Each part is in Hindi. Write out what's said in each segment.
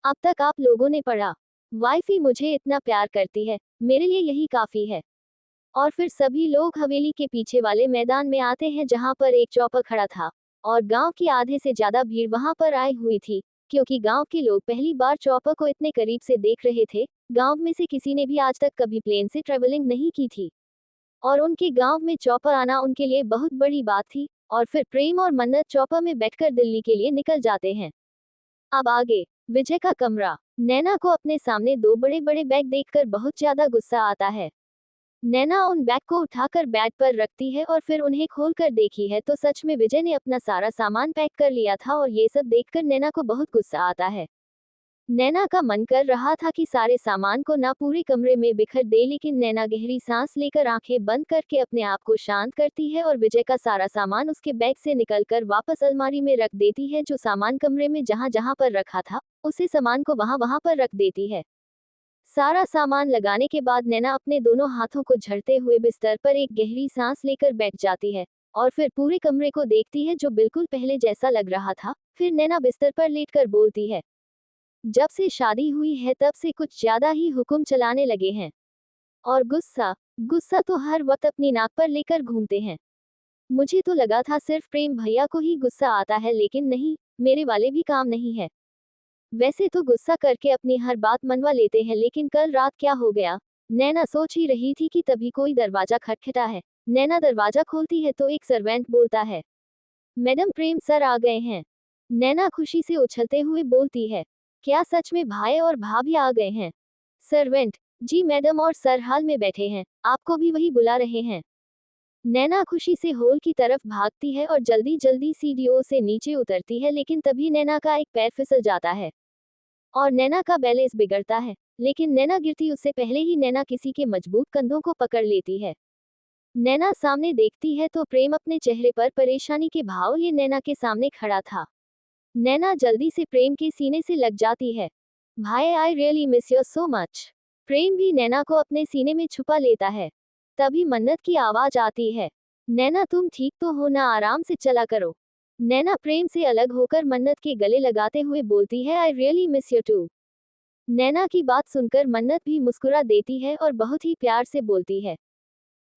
अब तक आप लोगों ने पढ़ा। वाइफी मुझे इतना प्यार करती है, मेरे लिए यही काफी है। और फिर सभी लोग हवेली के पीछे वाले मैदान में आते हैं जहां पर एक चौपर खड़ा था। और गांव की आधे से ज्यादा भीड़ वहां पर आई हुई थी, क्योंकि गांव के लोग पहली बार चौपर को इतने करीब से देख रहे थे। गांव में से किसी ने भी आज तक कभी प्लेन से ट्रेवलिंग नहीं की थी, और उनके गांव में चौपर आना उनके लिए बहुत बड़ी बात थी। और फिर प्रेम और मन्नत चौपर में बैठकर दिल्ली के लिए निकल जाते हैं। अब आगे, विजय का कमरा। नैना को अपने सामने दो बड़े बड़े बैग देखकर बहुत ज्यादा गुस्सा आता है। नैना उन बैग को उठाकर बेड पर रखती है और फिर उन्हें खोलकर देखी है तो सच में विजय ने अपना सारा सामान पैक कर लिया था, और ये सब देखकर नैना को बहुत गुस्सा आता है। नैना का मन कर रहा था कि सारे सामान को ना पूरे कमरे में बिखर दे, लेकिन नैना गहरी सांस लेकर आंखें बंद करके अपने आप को शांत करती है और विजय का सारा सामान उसके बैग से निकलकर वापस अलमारी में रख देती है। जो सामान कमरे में जहां जहां पर रखा था, उसे सामान को वहां वहां पर रख देती है। सारा सामान लगाने के बाद नैना अपने दोनों हाथों को झड़ते हुए बिस्तर पर एक गहरी सांस लेकर बैठ जाती है, और फिर पूरे कमरे को देखती है जो बिल्कुल पहले जैसा लग रहा था। फिर नैना बिस्तर पर लेटकर बोलती है, जब से शादी हुई है तब से कुछ ज्यादा ही हुक्म चलाने लगे हैं। और गुस्सा गुस्सा तो हर वक्त अपनी नाक पर लेकर घूमते हैं। मुझे तो लगा था सिर्फ प्रेम भैया को ही गुस्सा आता है, लेकिन नहीं, मेरे वाले भी काम नहीं है। वैसे तो गुस्सा करके अपनी हर बात मनवा लेते हैं, लेकिन कल रात क्या हो गया। नैना सोच ही रही थी कि तभी कोई दरवाजा खटखटा है। नैना दरवाजा खोलती है तो एक सर्वेंट बोलता है, मैडम प्रेम सर आ गए हैं। नैना खुशी से उछलते हुए बोलती है, क्या सच में भाई और भाभी आ गए हैं। सर्वेंट, जी मैडम, और सर हाल में बैठे हैं, आपको भी वही बुला रहे हैं। नैना खुशी से हॉल की तरफ भागती है और जल्दी जल्दी सीढ़ियों से नीचे उतरती है, लेकिन तभी नैना का एक पैर फिसल जाता है और नैना का बैलेंस बिगड़ता है। लेकिन नैना गिरती उससे पहले ही नैना किसी के मजबूत कंधों को पकड़ लेती है। नैना सामने देखती है तो प्रेम अपने चेहरे पर परेशानी के भाव लिए नैना के सामने खड़ा था। नैना जल्दी से प्रेम के सीने से लग जाती है। भाई, I really miss you so much. Prem भी नैना को अपने सीने में छुपा लेता है। तभी मन्नत की आवाज आती है, नैना तुम ठीक तो हो ना, आराम से चला करो। नैना प्रेम से अलग होकर मन्नत के गले लगाते हुए बोलती है, I really miss you too. Naina की बात सुनकर मन्नत भी मुस्कुरा देती है और बहुत ही प्यार से बोलती है,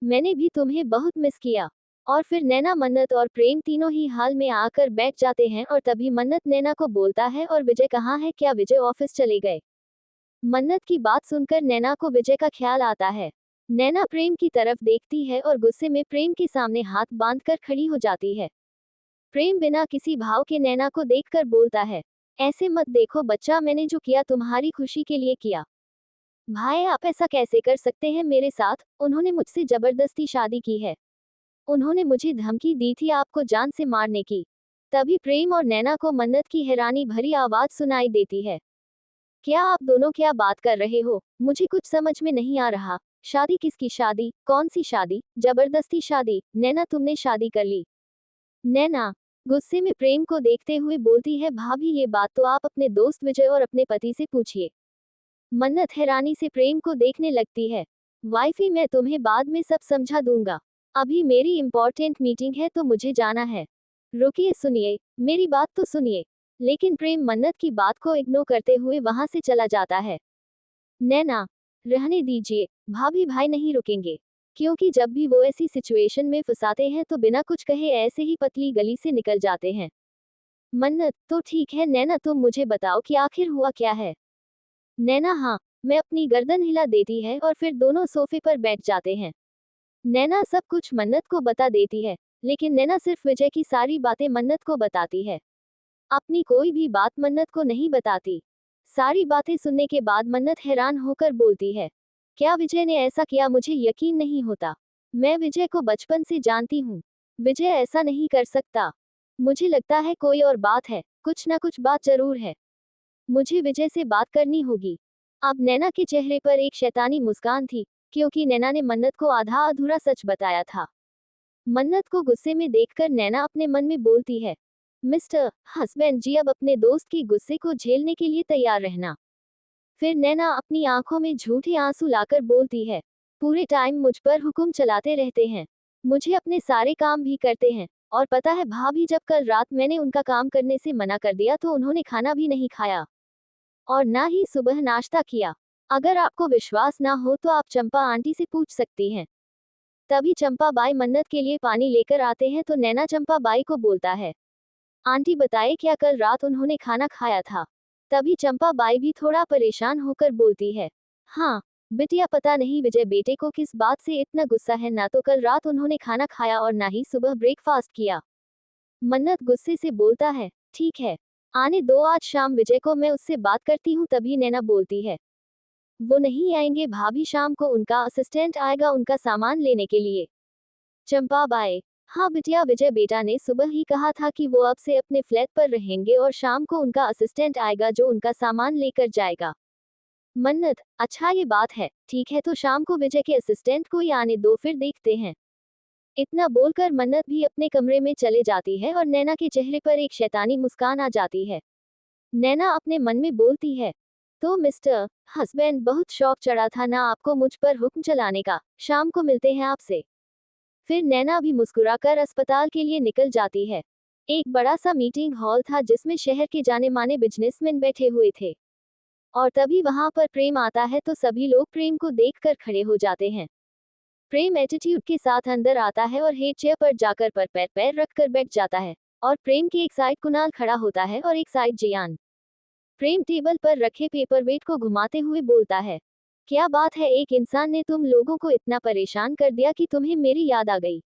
मैंने भी तुम्हें बहुत मिस किया। और फिर नैना, मन्नत और प्रेम तीनों ही हाल में आकर बैठ जाते हैं, और तभी मन्नत नैना को बोलता है, और विजय कहाँ है, क्या विजय ऑफिस चले गए। मन्नत की बात सुनकर नैना को विजय का ख्याल आता है। नैना प्रेम की तरफ देखती है और गुस्से में प्रेम के सामने हाथ बांधकर खड़ी हो जाती है। प्रेम बिना किसी भाव के नैना को देखकर बोलता है, ऐसे मत देखो बच्चा, मैंने जो किया तुम्हारी खुशी के लिए किया। भाई, आप ऐसा कैसे कर सकते हैं मेरे साथ, उन्होंने मुझसे जबरदस्ती शादी की है। उन्होंने मुझे धमकी दी थी आपको जान से मारने की। तभी प्रेम और नैना को मन्नत की हैरानी भरी आवाज सुनाई देती है, क्या आप दोनों क्या बात कर रहे हो, मुझे कुछ समझ में नहीं आ रहा। शादी किसकी शादी, कौन सी शादी, जबरदस्ती शादी। नैना तुमने शादी कर ली। नैना गुस्से में प्रेम को देखते हुए बोलती है, भाभी ये बात तो आप अपने दोस्त विजय और अपने पति से पूछिए। मन्नत हैरानी से प्रेम को देखने लगती है, वाइफी मैं तुम्हें बाद में सब समझा दूंगा, अभी मेरी इंपॉर्टेंट मीटिंग है तो मुझे जाना है। रुकिए, सुनिए, मेरी बात तो सुनिए। लेकिन प्रेम मन्नत की बात को इग्नोर करते हुए वहां से चला जाता है। नैना, रहने दीजिए भाभी, भाई नहीं रुकेंगे, क्योंकि जब भी वो ऐसी सिचुएशन में फंसाते हैं तो बिना कुछ कहे ऐसे ही पतली गली से निकल जाते हैं। मन्नत, तो ठीक है नैना, तुम मुझे बताओ कि आखिर हुआ क्या है। नैना, हाँ, मैं अपनी गर्दन हिला देती है और फिर दोनों सोफे पर बैठ जाते हैं। नैना सब कुछ मन्नत को बता देती है, लेकिन नैना सिर्फ विजय की सारी बातें मन्नत को बताती है, अपनी कोई भी बात मन्नत को नहीं बताती। सारी बातें सुनने के बाद मन्नत हैरान होकर बोलती है, क्या विजय ने ऐसा किया, मुझे यकीन नहीं होता। मैं विजय को बचपन से जानती हूँ, विजय ऐसा नहीं कर सकता। मुझे लगता है कोई और बात है, कुछ ना कुछ बात जरूर है। मुझे विजय से बात करनी होगी। अब नैना के चेहरे पर एक शैतानी मुस्कान थी, क्योंकि नैना ने मन्नत को आधा अधूरा सच बताया था। मन्नत को गुस्से में देखकर नैना अपने मन में बोलती है, मिस्टर हस्बैंड जी, अब अपने दोस्त के गुस्से को झेलने के लिए तैयार रहना। फिर नैना अपनी आंखों में झूठे आंसू लाकर बोलती है, पूरे टाइम मुझ पर हुक्म चलाते रहते हैं, मुझे अपने सारे काम भी करते हैं, और पता है भाभी, जब कल रात मैंने उनका काम करने से मना कर दिया तो उन्होंने खाना भी नहीं खाया। और ना ही सुबह नाश्ता किया। अगर आपको विश्वास ना हो तो आप चंपा आंटी से पूछ सकती हैं। तभी चंपा बाई मन्नत के लिए पानी लेकर आते हैं तो नैना चंपा बाई को बोलता है, आंटी बताए क्या कल रात उन्होंने खाना खाया था। तभी चंपा बाई भी थोड़ा परेशान होकर बोलती है, हाँ बिटिया, पता नहीं विजय बेटे को किस बात से इतना गुस्सा है, ना तो कल रात उन्होंने खाना खाया और ना ही सुबह ब्रेकफास्ट किया। मन्नत गुस्से से बोलता है, ठीक है, आने दो, आज शाम विजय को मैं उससे बात करती हूँ। तभी नैना बोलती है, वो नहीं आएंगे भाभी, शाम को उनका असिस्टेंट आएगा उनका सामान लेने के लिए। चंपा बाई, हाँ बिटिया, विजय बेटा ने सुबह ही कहा था कि वो अब से अपने फ्लैट पर रहेंगे और शाम को उनका असिस्टेंट आएगा जो उनका सामान लेकर जाएगा। मन्नत, अच्छा ये बात है, ठीक है, तो शाम को विजय के असिस्टेंट को ही आने दो, फिर देखते हैं। इतना बोलकर मन्नत भी अपने कमरे में चले जाती है और नैना के चेहरे पर एक शैतानी मुस्कान आ जाती है। नैना अपने मन में बोलती है, तो मिस्टर हस्बैंड, बहुत शौक चढ़ा था ना आपको मुझ पर हुक्म चलाने का, शाम को मिलते हैं आपसे। फिर नैना भी मुस्कुराकर अस्पताल के लिए निकल जाती है। एक बड़ा सा मीटिंग हॉल था जिसमें शहर के जाने माने बिजनेसमैन बैठे हुए थे। और तभी वहां पर प्रेम आता है तो सभी लोग प्रेम को देखकर खड़े हो जाते हैं। प्रेम एटीट्यूड के साथ अंदर आता है और हेड चेयर पर जाकर पर पैर पैर रखकर बैठ जाता है। और प्रेम के एक साइड कुणाल खड़ा होता है और एक साइड जियान। प्रेम टेबल पर रखे पेपरवेट को घुमाते हुए बोलता है, क्या बात है, एक इंसान ने तुम लोगों को इतना परेशान कर दिया कि तुम्हें मेरी याद आ गई।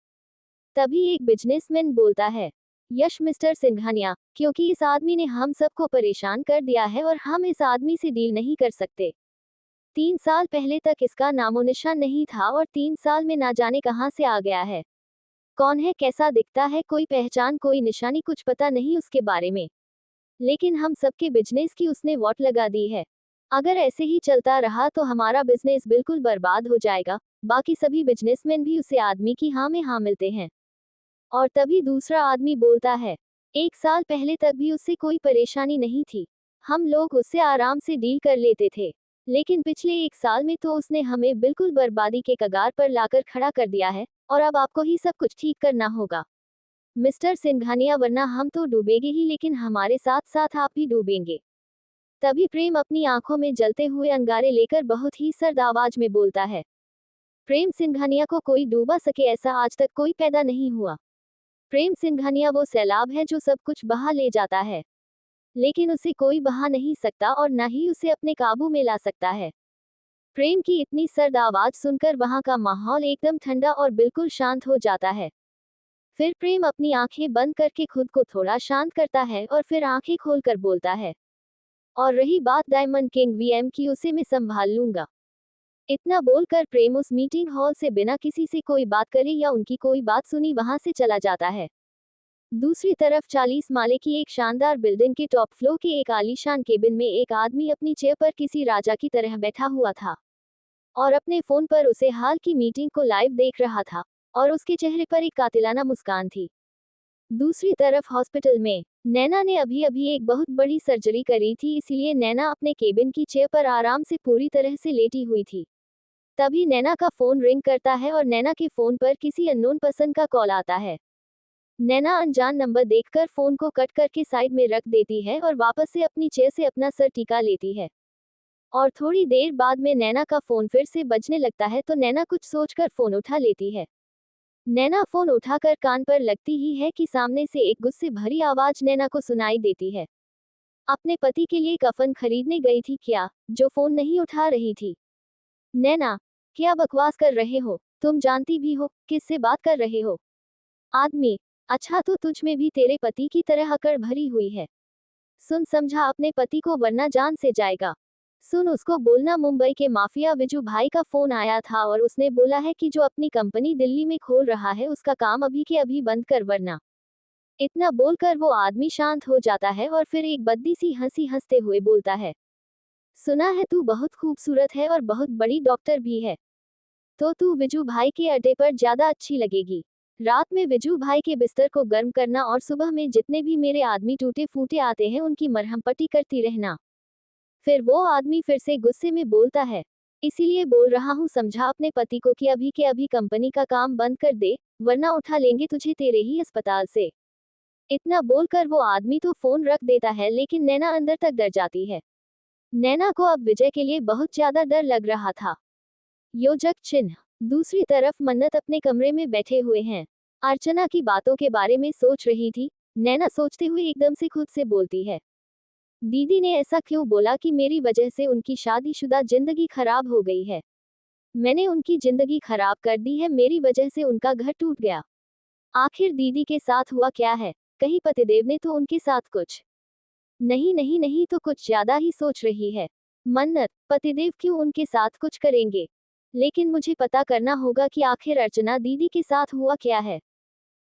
तभी एक बिजनेसमैन बोलता है, यश मिस्टर सिंघानिया, क्योंकि इस आदमी ने हम सबको परेशान कर दिया है और हम इस आदमी से डील नहीं कर सकते। 3 साल पहले तक इसका नामोनिशान नहीं था और 3 साल में ना जाने कहां से आ गया है। कौन है, कैसा दिखता है, कोई पहचान कोई निशानी कुछ पता नहीं उसके बारे में। लेकिन हम सबके बिजनेस की उसने वॉट लगा दी है। अगर ऐसे ही चलता रहा तो हमारा बिजनेस बिल्कुल बर्बाद हो जाएगा। बाकी सभी बिजनेसमैन भी उसे आदमी की हाँ में हाँ मिलते हैं। और तभी दूसरा आदमी बोलता है, 1 साल पहले तक भी उससे कोई परेशानी नहीं थी, हम लोग उससे आराम से डील कर लेते थे। लेकिन पिछले 1 साल में तो उसने हमें बिल्कुल बर्बादी के कगार पर लाकर खड़ा कर दिया है और अब आपको ही सब कुछ ठीक करना होगा मिस्टर सिंघानिया, वरना हम तो डूबेंगे ही, लेकिन हमारे साथ साथ आप भी डूबेंगे। तभी प्रेम अपनी आंखों में जलते हुए अंगारे लेकर बहुत ही सर्द आवाज में बोलता है, प्रेम सिंघानिया को कोई डूबा सके ऐसा आज तक कोई पैदा नहीं हुआ। प्रेम सिंघानिया वो सैलाब है जो सब कुछ बहा ले जाता है, लेकिन उसे कोई बहा नहीं सकता और न ही उसे अपने काबू में ला सकता है। प्रेम की इतनी सर्द आवाज सुनकर वहां का माहौल एकदम ठंडा और बिल्कुल शांत हो जाता है। फिर प्रेम अपनी आंखें बंद करके खुद को थोड़ा शांत करता है और फिर आंखें खोलकर बोलता है, और रही बात डायमंड किंग वीएम की, उसे मैं संभाल लूंगा। इतना बोलकर प्रेम उस मीटिंग हॉल से बिना किसी से कोई बात करे या उनकी कोई बात सुनी वहां से चला जाता है। दूसरी तरफ 40 माले की एक शानदार बिल्डिंग के टॉप फ्लोर के एक आलीशान केबिन में एक आदमी अपनी चेयर पर किसी राजा की तरह बैठा हुआ था और अपने फोन पर उसे हाल की मीटिंग को लाइव देख रहा था और उसके चेहरे पर एक कातिलाना मुस्कान थी। दूसरी तरफ हॉस्पिटल में नैना ने अभी अभी एक बहुत बड़ी सर्जरी करी थी, इसीलिए नैना अपने केबिन की चेयर पर आराम से पूरी तरह से लेटी हुई थी। तभी नैना का फोन रिंग करता है और नैना के फोन पर किसी अननोन पर्सन का कॉल आता है। नैना अनजान नंबर देखकर फोन को कट करके साइड में रख देती है और वापस से अपनी चेयर से अपना सर टिका लेती है। और थोड़ी देर बाद में नैना का फोन फिर से बजने लगता है तो नैना कुछ सोचकर फोन उठा लेती है। नैना फोन उठाकर कान पर लगती ही है कि सामने से एक गुस्से भरी आवाज नैना को सुनाई देती है। अपने पति के लिए कफन खरीदने गई थी क्या, जो फोन नहीं उठा रही थी? नैना, क्या बकवास कर रहे हो, तुम जानती भी हो किससे बात कर रहे हो? आदमी, अच्छा तो तुझ में भी तेरे पति की तरह अकड़ भरी हुई है। सुन, समझा अपने पति को वरना जान से जाएगा। सुन, उसको बोलना मुंबई के माफिया विजू भाई का फोन आया था और उसने बोला है कि जो अपनी कंपनी दिल्ली में खोल रहा है उसका काम अभी के अभी बंद कर, वरना। इतना बोलकर वो आदमी शांत हो जाता है और फिर एक बद्दी सी हंसी हंसते हुए बोलता है, सुना है तू बहुत खूबसूरत है और बहुत बड़ी डॉक्टर भी है, तो तू विजू भाई के अड्डे पर ज्यादा अच्छी लगेगी। रात में विजू भाई के बिस्तर को गर्म करना और सुबह में जितने भी मेरे आदमी टूटे फूटे आते हैं उनकी मरहम पट्टी करती रहना। फिर वो आदमी फिर से गुस्से में बोलता है, इसीलिए बोल रहा हूँ, समझा अपने पति को कि अभी के अभी कंपनी का काम बंद कर दे, वरना उठा लेंगे तुझे तेरे ही अस्पताल से। इतना बोलकर वो आदमी तो फोन रख देता है, लेकिन नैना अंदर तक डर जाती है। नैना को अब विजय के लिए बहुत ज्यादा डर लग रहा था। योजक चिन्ह। दूसरी तरफ मन्नत अपने कमरे में बैठे हुए हैं। अर्चना की बातों के बारे में सोच रही थी। नैना सोचते हुए एकदम से खुद से बोलती है, दीदी ने ऐसा क्यों बोला कि मेरी वजह से उनकी शादीशुदा जिंदगी खराब हो गई है। मैंने उनकी जिंदगी खराब कर दी है, मेरी वजह से उनका घर टूट गया। आखिर दीदी के साथ हुआ क्या है? कहीं पतिदेव ने तो उनके साथ कुछ नहीं नहीं नहीं तो कुछ ज्यादा ही सोच रही है। मन्नत, पतिदेव क्यों उनके साथ कुछ करेंगे? लेकिन मुझे पता करना होगा कि आखिर अर्चना दीदी के साथ हुआ क्या है।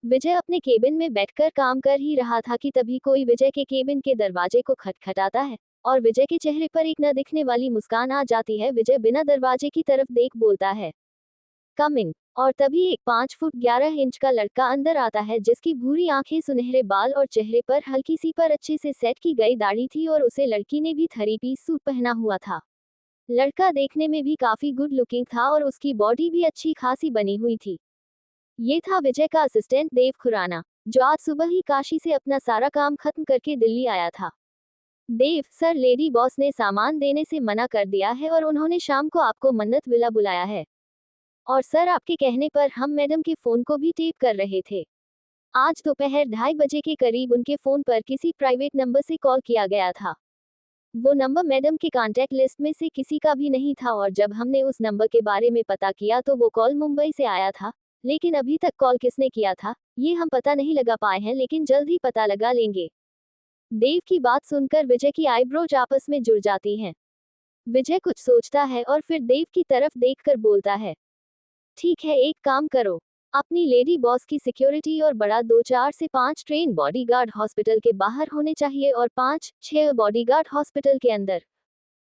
विजय अपने केबिन में बैठकर काम कर ही रहा था कि तभी कोई विजय के केबिन के दरवाजे को खटखटाता है और विजय के चेहरे पर एक न दिखने वाली मुस्कान आ जाती है। विजय बिना दरवाजे की तरफ देख बोलता है, कमिंग। और तभी एक 5 फुट 11 इंच का लड़का अंदर आता है, जिसकी भूरी आंखें, सुनहरे बाल और चेहरे पर हल्की सी पर अच्छे से सेट की गई दाढ़ी थी और उसे लड़की ने भी 3 पीस सूट पहना हुआ था। लड़का देखने में भी काफी गुड लुकिंग था और उसकी बॉडी भी अच्छी खासी बनी हुई थी। ये था विजय का असिस्टेंट देव खुराना, जो आज सुबह ही काशी से अपना सारा काम खत्म करके दिल्ली आया था। देव सर, लेडी बॉस ने सामान देने से मना कर दिया है और उन्होंने शाम को आपको मन्नत विला बुलाया है। और सर, आपके कहने पर हम मैडम के फोन को भी टेप कर रहे थे। आज दोपहर 2:30 बजे के करीब उनके फोन पर किसी प्राइवेट नंबर से कॉल किया गया था। वो नंबर मैडम के कांटेक्ट लिस्ट में से किसी का भी नहीं था और जब हमने उस नंबर के बारे में पता किया तो वो कॉल मुंबई से आया था। लेकिन अभी तक कॉल किसने किया था ये हम पता नहीं लगा पाए हैं, लेकिन जल्द ही पता लगा लेंगे। देव की बात सुनकर विजय की आईब्रोज आपस में जुड़ जाती हैं। विजय कुछ सोचता है और फिर देव की तरफ देखकर बोलता है, ठीक है, एक काम करो, अपनी लेडी बॉस की सिक्योरिटी और बड़ा 2-4 से 5 ट्रेन बॉडीगार्ड हॉस्पिटल के बाहर होने चाहिए और 5-6 बॉडीगार्ड हॉस्पिटल के अंदर।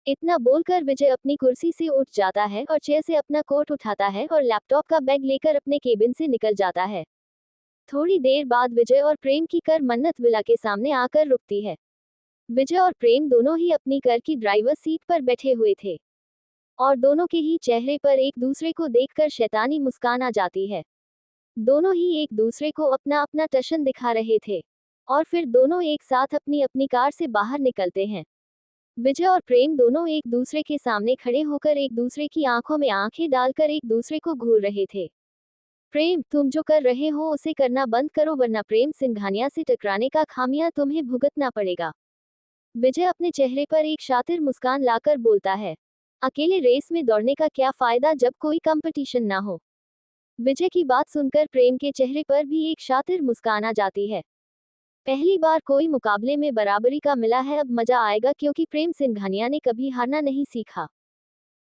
इतना बोलकर विजय अपनी कुर्सी से उठ जाता है और चेयर से अपना कोट उठाता है और लैपटॉप का बैग लेकर अपने केबिन से निकल जाता है। थोड़ी देर बाद विजय और प्रेम की कार मन्नत विला के सामने आकर रुकती है। विजय और प्रेम दोनों ही अपनी कार की ड्राइवर सीट पर बैठे हुए थे और दोनों के ही चेहरे पर एक दूसरे को देखकर शैतानी मुस्कान आ जाती है। दोनों ही एक दूसरे को अपना अपना टशन दिखा रहे थे और फिर दोनों एक साथ अपनी अपनी कार से बाहर निकलते हैं। विजय और प्रेम दोनों एक दूसरे के सामने खड़े होकर एक दूसरे की आंखों में आंखें डालकर एक दूसरे को घूर रहे थे। प्रेम, तुम जो कर रहे हो उसे करना बंद करो, वरना प्रेम सिंघानिया से टकराने का खामियां तुम्हें भुगतना पड़ेगा। विजय अपने चेहरे पर एक शातिर मुस्कान लाकर बोलता है, अकेले रेस में दौड़ने का क्या फायदा जब कोई कंपटीशन ना हो। विजय की बात सुनकर प्रेम के चेहरे पर भी एक शातिर मुस्कान आ जाती है। पहली बार कोई मुकाबले में बराबरी का मिला है, अब मजा आएगा, क्योंकि प्रेम सिंघानिया ने कभी हारना नहीं सीखा।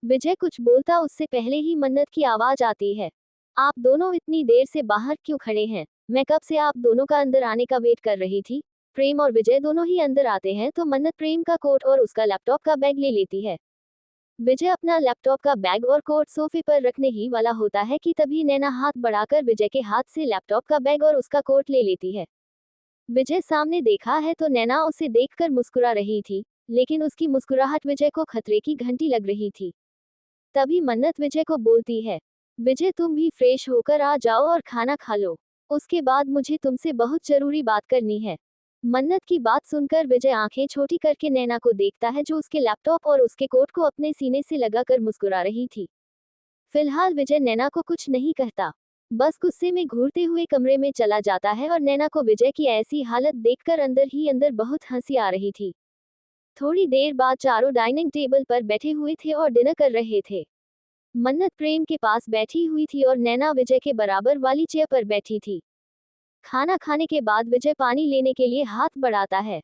विजय कुछ बोलता उससे पहले ही मन्नत की आवाज आती है, आप दोनों इतनी देर से बाहर क्यों खड़े हैं? मैं कब से आप दोनों का अंदर आने का वेट कर रही थी। प्रेम और विजय दोनों ही अंदर आते हैं तो मन्नत प्रेम का कोट और उसका लैपटॉप का बैग ले लेती है। विजय अपना लैपटॉप का बैग और कोट सोफे पर रखने ही वाला होता है कि तभी नैना हाथ बढ़ाकर विजय के हाथ से लैपटॉप का बैग और उसका कोट ले लेती है। विजय सामने देखा है तो नैना उसे देखकर मुस्कुरा रही थी, लेकिन उसकी मुस्कुराहट विजय को खतरे की घंटी लग रही थी। तभी मन्नत विजय को बोलती है, विजय तुम भी फ्रेश होकर आ जाओ और खाना खा लो, उसके बाद मुझे तुमसे बहुत जरूरी बात करनी है। मन्नत की बात सुनकर विजय आंखें छोटी करके नैना को देखता है, जो उसके लैपटॉप और उसके कोट को अपने सीने से लगाकर मुस्कुरा रही थी। फिलहाल विजय नैना को कुछ नहीं कहता, बस गुस्से में घूरते हुए कमरे में चला जाता है और नैना को विजय की ऐसी हालत देखकर अंदर ही अंदर बहुत हंसी आ रही थी। थोड़ी देर बाद चारों डाइनिंग टेबल पर बैठे हुए थे और डिनर कर रहे थे। मन्नत प्रेम के पास बैठी हुई थी और नैना विजय के बराबर वाली चेयर पर बैठी थी। खाना खाने के बाद विजय पानी लेने के लिए हाथ बढ़ाता है।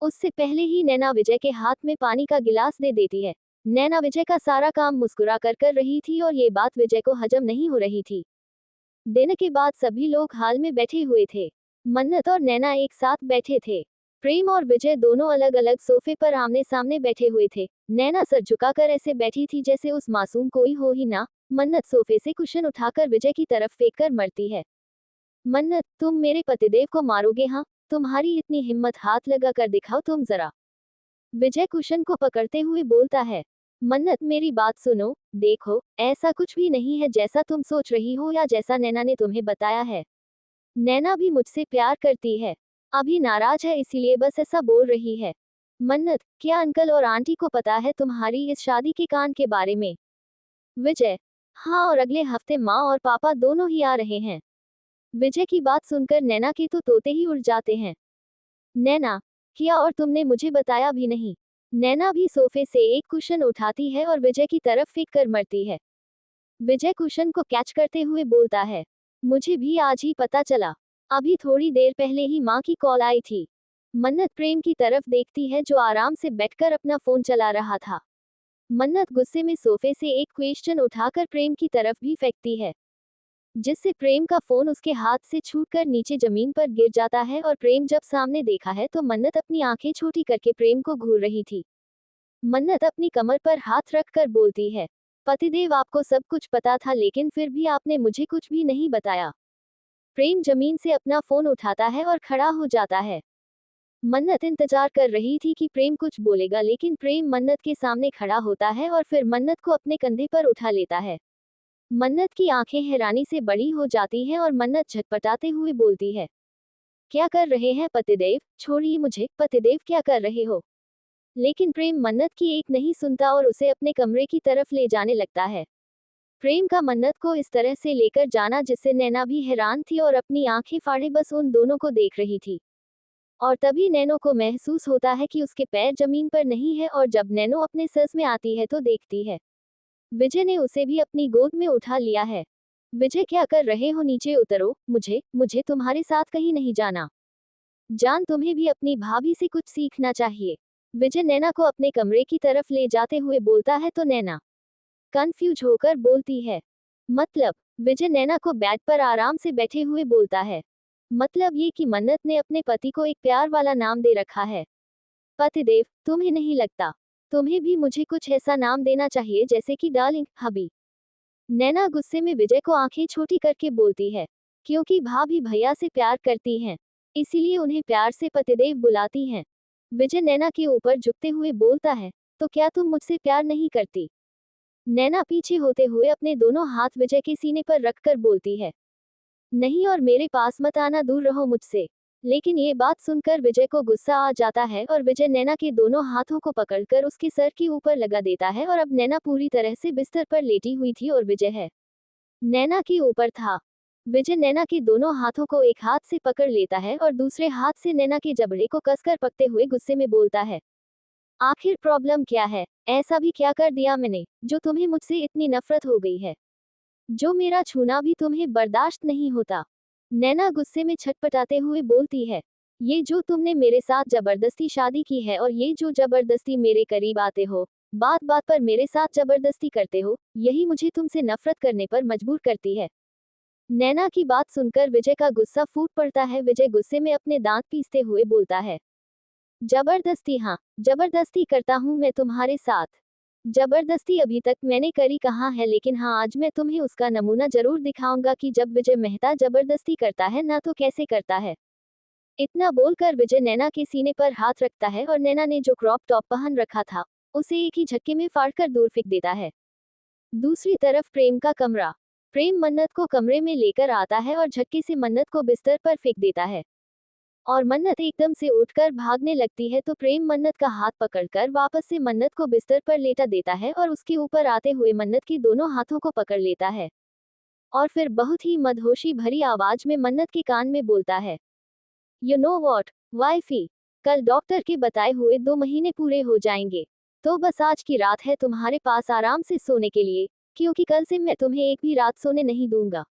उससे पहले ही नैना विजय के हाथ में पानी का गिलास दे देती है। नैना विजय का सारा काम मुस्कुरा कर रही थी और ये बात विजय को हजम नहीं हो रही थी। डिनर के बाद सभी लोग हाल में बैठे हुए थे। मन्नत और नैना एक साथ बैठे थे। प्रेम और विजय दोनों अलग अलग सोफे पर आमने सामने बैठे हुए थे। नैना सर झुकाकर ऐसे बैठी थी जैसे उस मासूम कोई हो ही ना। मन्नत सोफे से कुशन उठाकर विजय की तरफ फेंककर मरती है। मन्नत, तुम मेरे पतिदेव को मारोगे? हाँ, तुम्हारी इतनी हिम्मत, हाथ लगा कर दिखाओ तुम जरा। विजय कुशन को पकड़ते हुए बोलता है, मन्नत मेरी बात सुनो, देखो ऐसा कुछ भी नहीं है जैसा तुम सोच रही हो या जैसा नैना ने तुम्हें बताया है। नैना भी मुझसे प्यार करती है, अभी नाराज है इसीलिए बस ऐसा बोल रही है। मन्नत, क्या अंकल और आंटी को पता है तुम्हारी इस शादी के कांड के बारे में? विजय, हाँ, और अगले हफ्ते माँ और पापा दोनों ही आ रहे हैं। विजय की बात सुनकर नैना के तो तोते ही उड़ जाते हैं। नैना, क्या, और तुमने मुझे बताया भी नहीं? नैना भी सोफे से एक कुशन उठाती है और विजय की तरफ फेंक कर मरती है। विजय कुशन को कैच करते हुए बोलता है, मुझे भी आज ही पता चला। अभी थोड़ी देर पहले ही माँ की कॉल आई थी। मन्नत प्रेम की तरफ देखती है जो आराम से बैठकर अपना फोन चला रहा था। मन्नत गुस्से में सोफे से एक क्वेश्चन उठाकर प्रेम की तरफ भी फेंकती है, जिससे प्रेम का फोन उसके हाथ से छूटकर नीचे जमीन पर गिर जाता है और प्रेम जब सामने देखा है तो मन्नत अपनी आंखें छोटी करके प्रेम को घूर रही थी। मन्नत अपनी कमर पर हाथ रखकर बोलती है, पतिदेव, आपको सब कुछ पता था लेकिन फिर भी आपने मुझे कुछ भी नहीं बताया। प्रेम जमीन से अपना फोन उठाता है और खड़ा हो जाता है। मन्नत इंतजार कर रही थी कि प्रेम कुछ बोलेगा, लेकिन प्रेम मन्नत के सामने खड़ा होता है और फिर मन्नत को अपने कंधे पर उठा लेता है। मन्नत की आंखें हैरानी से बड़ी हो जाती हैं और मन्नत झटपटाते हुए बोलती है, क्या कर रहे हैं पतिदेव, छोड़िए मुझे, पतिदेव क्या कर रहे हो? लेकिन प्रेम मन्नत की एक नहीं सुनता और उसे अपने कमरे की तरफ ले जाने लगता है। प्रेम का मन्नत को इस तरह से लेकर जाना जिससे नैना भी हैरान थी और अपनी आंखें फाड़े बस उन दोनों को देख रही थी। और तभी नैनो को महसूस होता है कि उसके पैर जमीन पर नहीं है और जब नैनो अपने सर में आती है तो देखती है विजय ने उसे भी अपनी गोद में उठा लिया है। विजय, क्या कर रहे हो, नीचे उतरो, मुझे मुझे तुम्हारे साथ कहीं नहीं जाना। जान, तुम्हें भी अपनी भाभी से कुछ सीखना चाहिए। विजय नैना को अपने कमरे की तरफ ले जाते हुए बोलता है तो नैना कंफ्यूज होकर बोलती है, मतलब? विजय नैना को बेड पर आराम से बैठे हुए बोलता है, मतलब ये कि मन्नत ने अपने पति को एक प्यार वाला नाम दे रखा है। पतिदेव, तुम्हें नहीं लगता तुम्हें भी मुझे कुछ ऐसा नाम देना चाहिए जैसे कि डार्लिंग, हबी? नैना गुस्से में विजय को आंखें छोटी करके बोलती है, क्योंकि भाभी भैया से प्यार करती हैं, इसीलिए उन्हें प्यार से पतिदेव बुलाती हैं। विजय नैना के ऊपर झुकते हुए बोलता है, तो क्या तुम मुझसे प्यार नहीं करती? नैना पीछे होते हुए अपने दोनों हाथ विजय के सीने पर रखकर बोलती है, नहीं, और मेरे पास मत आना, दूर रहो मुझसे। लेकिन ये बात सुनकर विजय को गुस्सा आ जाता है और विजय नैना के दोनों हाथों को पकड़कर उसके सर के ऊपर लगा देता है और अब नैना पूरी तरह से बिस्तर पर लेटी हुई थी और विजय है नैना के ऊपर था। विजय नैना के दोनों हाथों को एक हाथ से पकड़ लेता है और दूसरे हाथ से नैना के जबड़े को कसकर पकड़ते हुए गुस्से में बोलता है, आखिर प्रॉब्लम क्या है? ऐसा भी क्या कर दिया मैंने जो तुम्हें मुझसे इतनी नफरत हो गई है, जो मेरा छूना भी तुम्हें बर्दाश्त नहीं होता? नैना गुस्से में छटपटाते हुए बोलती है, ये जो तुमने मेरे साथ जबरदस्ती शादी की है और ये जो जबरदस्ती मेरे करीब आते हो, बात बात पर मेरे साथ जबरदस्ती करते हो, यही मुझे तुमसे नफरत करने पर मजबूर करती है। नैना की बात सुनकर विजय का गुस्सा फूट पड़ता है। विजय गुस्से में अपने दांत पीसते हुए बोलता है, जबरदस्ती? हाँ, जबरदस्ती करता हूँ मैं तुम्हारे साथ। जबरदस्ती अभी तक मैंने करी कहाँ है, लेकिन हाँ, आज मैं तुम्हें उसका नमूना जरूर दिखाऊंगा कि जब विजय मेहता जबरदस्ती करता है ना तो कैसे करता है। इतना बोलकर विजय नैना के सीने पर हाथ रखता है और नैना ने जो क्रॉप टॉप पहन रखा था उसे एक ही झटके में फाड़कर दूर फेंक देता है। दूसरी तरफ प्रेम का कमरा। प्रेम मन्नत को कमरे में लेकर आता है और झटके से मन्नत को बिस्तर पर फेंक देता है और मन्नत एकदम से उठकर भागने लगती है तो प्रेम मन्नत का हाथ पकड़कर वापस से मन्नत को बिस्तर पर लेटा देता है और उसके ऊपर आते हुए मन्नत की दोनों हाथों को पकड़ लेता है और फिर बहुत ही मदहोशी भरी आवाज में मन्नत के कान में बोलता है, यू नो वॉट वाइफी, कल डॉक्टर के बताए हुए 2 महीने पूरे हो जाएंगे, तो बस आज की रात है तुम्हारे पास आराम से सोने के लिए, क्योंकि कल से मैं तुम्हें एक भी रात सोने नहीं दूंगा।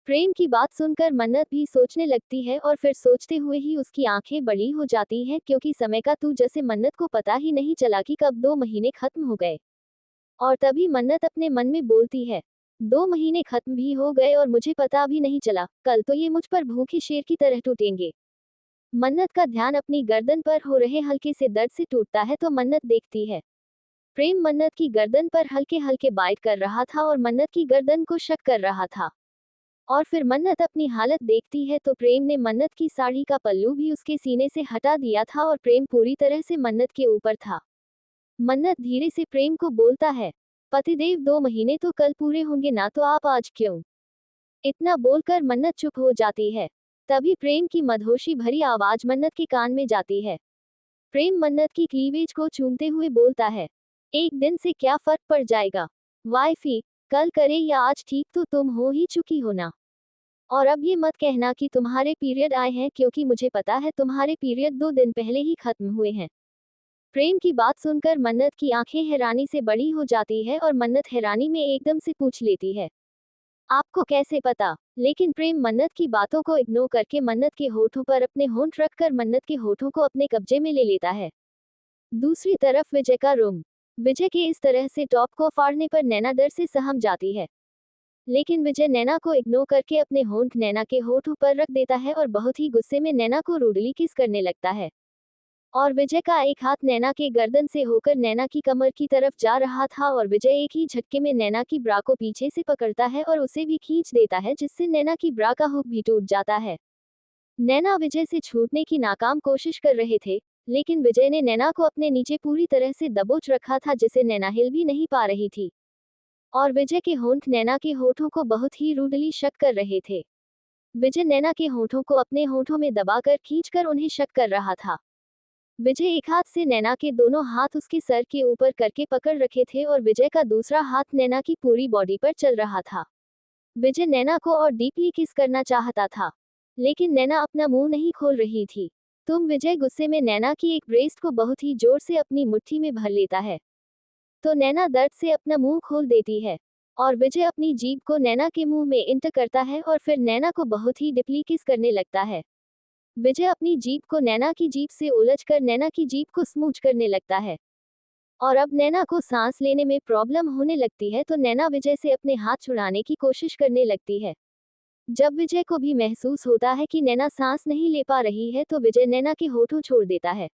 प्रेम की बात सुनकर मन्नत भी सोचने लगती है और फिर सोचते हुए ही उसकी आंखें बड़ी हो जाती हैं, क्योंकि समय का तू जैसे मन्नत को पता ही नहीं चला कि कब 2 महीने खत्म हो गए। और तभी मन्नत अपने मन में बोलती है, 2 महीने खत्म भी हो गए और मुझे पता भी नहीं चला, कल तो ये मुझ पर भूखे शेर की तरह टूटेंगे। मन्नत का ध्यान अपनी गर्दन पर हो रहे हल्के से दर्द से टूटता है तो मन्नत देखती है प्रेम मन्नत की गर्दन पर हल्के हल्के बाइट कर रहा था और मन्नत की गर्दन को शक कर रहा था। और फिर मन्नत अपनी हालत देखती है तो प्रेम ने मन्नत की साड़ी का पल्लू भी उसके सीने से हटा दिया था और प्रेम पूरी तरह से मन्नत के ऊपर था। मन्नत धीरे से प्रेम को बोलता है, पतिदेव, 2 महीने तो कल पूरे होंगे ना, तो आप आज क्यों? इतना बोलकर मन्नत चुप हो जाती है। तभी प्रेम की मदहोशी भरी आवाज मन्नत के कान में जाती है, प्रेम मन्नत की क्लीवेज को चूमते हुए बोलता है, एक दिन से क्या फर्क पड़ जाएगा वाइफी, कल करे या आज ठीक तो तुम हो ही चुकी हो ना। और अब ये मत कहना कि तुम्हारे पीरियड आए हैं, क्योंकि मुझे पता है तुम्हारे पीरियड 2 दिन पहले ही खत्म हुए हैं। प्रेम की बात सुनकर मन्नत की आंखें हैरानी से बड़ी हो जाती है और मन्नत हैरानी में एकदम से पूछ लेती है, आपको कैसे पता। लेकिन प्रेम मन्नत की बातों को इग्नोर करके मन्नत के होठों पर अपने होंठ रखकर मन्नत के होठों को अपने कब्जे में ले लेता है। दूसरी तरफ विजय का रूम। विजय के इस तरह से टॉप को फाड़ने पर नैना डर से सहम जाती है, लेकिन विजय नैना को इग्नोर करके अपने होंठ नैना के होठों पर रख देता है और बहुत ही गुस्से में नैना को रूडली किस करने लगता है। और विजय का एक हाथ नैना के गर्दन से होकर नैना की कमर की तरफ जा रहा था और विजय एक ही झटके में नैना की ब्रा को पीछे से पकड़ता है और उसे भी खींच देता है, जिससे नैना की ब्रा का हुक भी टूट जाता है। नैना विजय से छूटने की नाकाम कोशिश कर रहे थे, लेकिन विजय ने नैना को अपने नीचे पूरी तरह से दबोच रखा था, जिसे नैना हिल भी नहीं पा रही थी। और विजय के होंठ नैना के होठों को बहुत ही रूडली शक कर रहे थे। विजय नैना के होठों को अपने होठों में दबाकर खींचकर उन्हें शक कर रहा था। विजय एक हाथ से नैना के दोनों हाथ उसके सर के ऊपर करके पकड़ रखे थे और विजय का दूसरा हाथ नैना की पूरी बॉडी पर चल रहा था। विजय नैना को और डीपली किस करना चाहता था, लेकिन नैना अपना मुंह नहीं खोल रही थी। विजय गुस्से में नैना की एक ब्रेस्ट को बहुत ही जोर से अपनी मुट्ठी में भर लेता है, तो नैना दर्द से अपना मुंह खोल देती है और विजय अपनी जीभ को नैना के मुंह में इंटर करता है और फिर नैना को बहुत ही डीपली किस करने लगता है। विजय अपनी जीभ को नैना की जीभ से उलझकर नैना की जीभ को स्मूच करने लगता है और अब नैना को सांस लेने में प्रॉब्लम होने लगती है, तो नैना विजय से अपने हाथ छुड़ाने की कोशिश करने लगती है। जब विजय को भी महसूस होता है कि नैना सांस नहीं ले पा रही है, तो विजय नैना के होठों छोड़ देता है।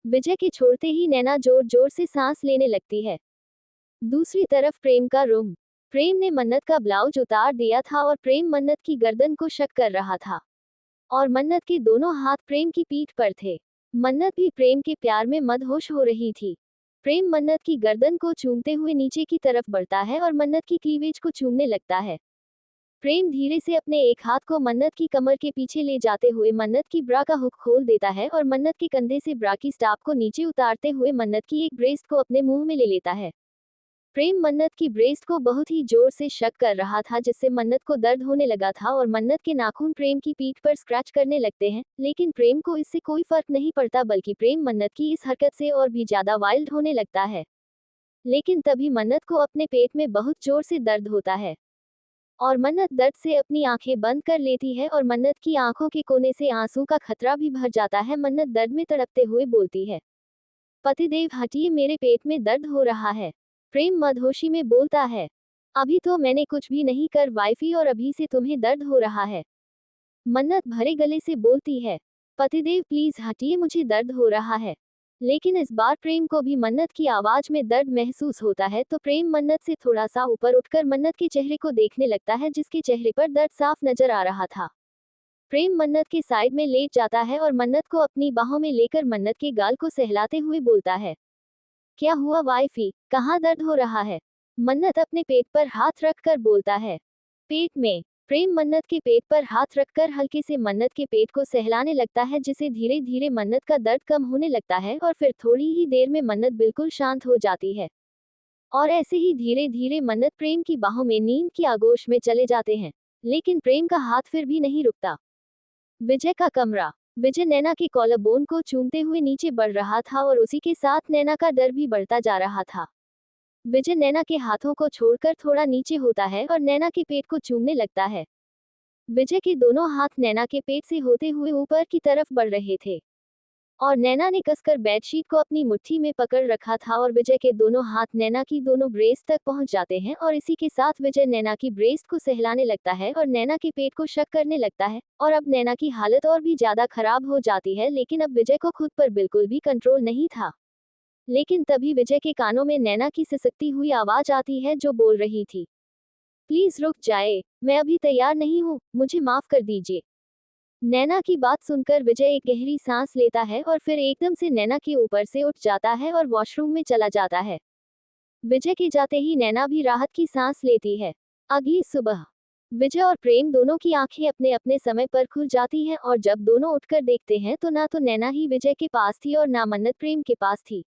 विजय के छोड़ते ही नैना जोर जोर से सांस लेने लगती है। दूसरी तरफ प्रेम का रूम। प्रेम ने मन्नत का ब्लाउज उतार दिया था और प्रेम मन्नत की गर्दन को शक कर रहा था और मन्नत के दोनों हाथ प्रेम की पीठ पर थे। मन्नत भी प्रेम के प्यार में मदहोश हो रही थी। प्रेम मन्नत की गर्दन को चूमते हुए नीचे की तरफ बढ़ता है और मन्नत की क्लीवेज को चूमने लगता है। प्रेम धीरे से अपने एक हाथ को मन्नत की कमर के पीछे ले जाते हुए मन्नत की ब्रा का हुक खोल देता है और मन्नत के कंधे से ब्रा की स्टाप को नीचे उतारते हुए मन्नत की एक ब्रेस्ट को अपने मुंह में ले लेता है। प्रेम मन्नत की ब्रेस्ट को बहुत ही जोर से शक कर रहा था, जिससे मन्नत को दर्द होने लगा था और मन्नत के नाखून प्रेम की पीठ पर स्क्रैच करने लगते हैं, लेकिन प्रेम को इससे कोई फर्क नहीं पड़ता, बल्कि प्रेम मन्नत की इस हरकत से और भी ज्यादा वाइल्ड होने लगता है। लेकिन तभी मन्नत को अपने पेट में बहुत जोर से दर्द होता है और मन्नत दर्द से अपनी आंखें बंद कर लेती है और मन्नत की आंखों के कोने से आंसू का खतरा भी भर जाता है। मन्नत दर्द में तड़पते हुए बोलती है, पतिदेव हटिए, मेरे पेट में दर्द हो रहा है। प्रेम मदहोशी में बोलता है, अभी तो मैंने कुछ भी नहीं कर वाइफी और अभी से तुम्हें दर्द हो रहा है। मन्नत भरे गले से बोलती है, पतिदेव प्लीज हटिए, मुझे दर्द हो रहा है। लेकिन इस बार प्रेम को भी मन्नत की आवाज में दर्द महसूस होता है, तो प्रेम मन्नत से थोड़ा सा ऊपर उठकर मन्नत के चेहरे को देखने लगता है, जिसके चेहरे पर दर्द साफ नजर आ रहा था। प्रेम मन्नत के साइड में लेट जाता है और मन्नत को अपनी बाहों में लेकर मन्नत के गाल को सहलाते हुए बोलता है, क्या हुआ वाइफी, कहाँ दर्द हो रहा है। मन्नत अपने पेट पर हाथ रखकर बोलता है, पेट में। प्रेम मन्नत के पेट पर हाथ रखकर हल्के से मन्नत के पेट को सहलाने लगता है, जिसे धीरे धीरे मन्नत का दर्द कम होने लगता है और फिर थोड़ी ही देर में मन्नत बिल्कुल शांत हो जाती है और ऐसे ही धीरे धीरे मन्नत प्रेम की बाहों में नींद की आगोश में चले जाते हैं, लेकिन प्रेम का हाथ फिर भी नहीं रुकता। विजय का कमरा। विजय नैना के कॉलर बोन को चूमते हुए नीचे बढ़ रहा था और उसी के साथ नैना का डर भी बढ़ता जा रहा था। विजय नैना के हाथों को छोड़कर थोड़ा नीचे होता है और नैना के पेट को चूमने लगता है। विजय के दोनों हाथ नैना के पेट से होते हुए ऊपर की तरफ बढ़ रहे थे और नैना ने कसकर बेडशीट को अपनी मुट्ठी में पकड़ रखा था और विजय के दोनों हाथ नैना की दोनों ब्रेस्ट तक पहुंच जाते हैं और इसी के साथ विजय नैना की ब्रेस्ट को सहलाने लगता है और नैना के पेट को शक करने लगता है और अब नैना की हालत और भी ज्यादा खराब हो जाती है। लेकिन अब विजय को खुद पर बिल्कुल भी कंट्रोल नहीं था। लेकिन तभी विजय के कानों में नैना की सिसकती हुई आवाज आती है, जो बोल रही थी, प्लीज रुक जाए, मैं अभी तैयार नहीं हूँ, मुझे माफ कर दीजिए। नैना की बात सुनकर विजय एक गहरी सांस लेता है और फिर एकदम से नैना के ऊपर से उठ जाता है और वॉशरूम में चला जाता है। विजय के जाते ही नैना भी राहत की सांस लेती है। अगली सुबह विजय और प्रेम दोनों की आंखें अपने अपने समय पर खुल जाती हैं और जब दोनों उठकर देखते हैं तो ना तो नैना ही विजय के पास थी और ना मन्नत प्रेम के पास थी।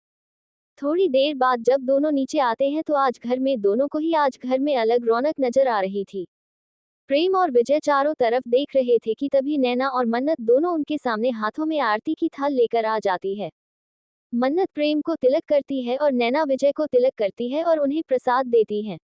थोड़ी देर बाद जब दोनों नीचे आते हैं तो आज घर में अलग रौनक नजर आ रही थी। प्रेम और विजय चारों तरफ देख रहे थे कि तभी नैना और मन्नत दोनों उनके सामने हाथों में आरती की थाल लेकर आ जाती है। मन्नत प्रेम को तिलक करती है और नैना विजय को तिलक करती है और उन्हें प्रसाद देती है।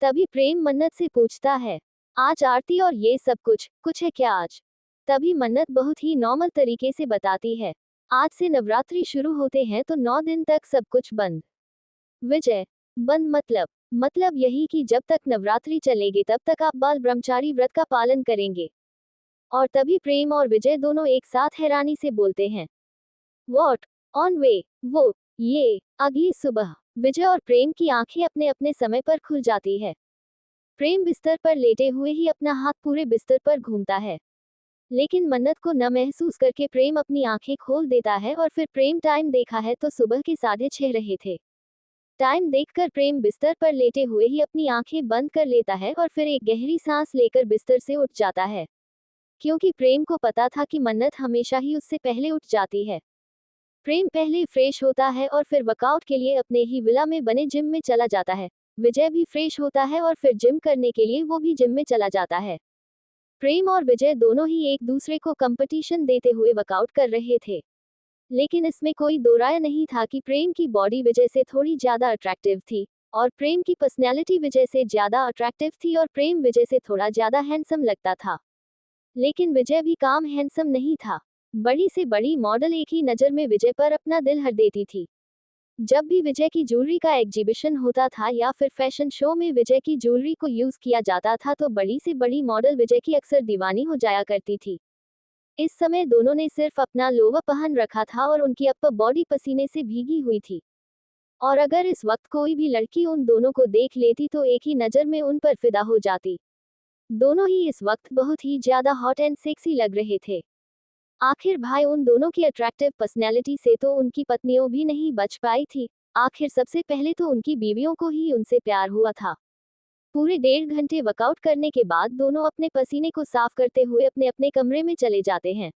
तभी प्रेम मन्नत से पूछता है, आज आरती और ये सब कुछ है क्या आज? तभी मन्नत बहुत ही नॉर्मल तरीके से बताती है, आज से नवरात्रि शुरू होते हैं तो 9 दिन तक सब कुछ बंद। विजय, बंद मतलब यही कि जब तक नवरात्रि चलेगी तब तक आप बाल ब्रह्मचारी व्रत का पालन करेंगे। और तभी प्रेम और विजय दोनों एक साथ हैरानी से बोलते हैं, वॉट? On way? वो ये अगली सुबह विजय और प्रेम की आंखें अपने अपने समय पर खुल जाती है। प्रेम बिस्तर पर लेटे हुए ही अपना हाथ पूरे बिस्तर पर घूमता है, लेकिन मन्नत को न महसूस करके प्रेम अपनी आंखें खोल देता है और फिर प्रेम टाइम देखा है तो सुबह के 6:30 रहे थे। टाइम देखकर प्रेम बिस्तर पर लेटे हुए ही अपनी आंखें बंद कर लेता है और फिर एक गहरी सांस लेकर बिस्तर से उठ जाता है, क्योंकि प्रेम को पता था कि मन्नत हमेशा ही उससे पहले उठ जाती है। प्रेम पहले फ्रेश होता है और फिर वर्कआउट के लिए अपने ही विला में बने जिम में चला जाता है। विजय भी फ्रेश होता है और फिर जिम करने के लिए वो भी जिम में चला जाता है। प्रेम और विजय दोनों ही एक दूसरे को कंपटीशन देते हुए वर्कआउट कर रहे थे, लेकिन इसमें कोई दो राय नहीं था कि प्रेम की बॉडी विजय से थोड़ी ज्यादा अट्रैक्टिव थी और प्रेम की पर्सनैलिटी विजय से ज्यादा अट्रैक्टिव थी और प्रेम विजय से थोड़ा ज्यादा हैंडसम लगता था। लेकिन विजय भी काम हैंडसम नहीं था। बड़ी से बड़ी मॉडल एक ही नज़र में विजय पर अपना दिल हर देती थी। जब भी विजय की ज्वेलरी का एग्जीबिशन होता था या फिर फैशन शो में विजय की ज्वेलरी को यूज किया जाता था तो बड़ी से बड़ी मॉडल विजय की अक्सर दीवानी हो जाया करती थी। इस समय दोनों ने सिर्फ अपना लोवर पहन रखा था और उनकी अपर बॉडी पसीने से भीगी हुई थी। और अगर इस वक्त कोई भी लड़की उन दोनों को देख लेती तो एक ही नज़र में उन पर फिदा हो जाती। दोनों ही इस वक्त बहुत ही ज्यादा हॉट एंड सेक्सी लग रहे थे। आखिर भाई उन दोनों की अट्रैक्टिव पर्सनैलिटी से तो उनकी पत्नियों भी नहीं बच पाई थी। आखिर सबसे पहले तो उनकी बीवियों को ही उनसे प्यार हुआ था। पूरे 1.5 घंटे वर्कआउट करने के बाद दोनों अपने पसीने को साफ करते हुए अपने अपने कमरे में चले जाते हैं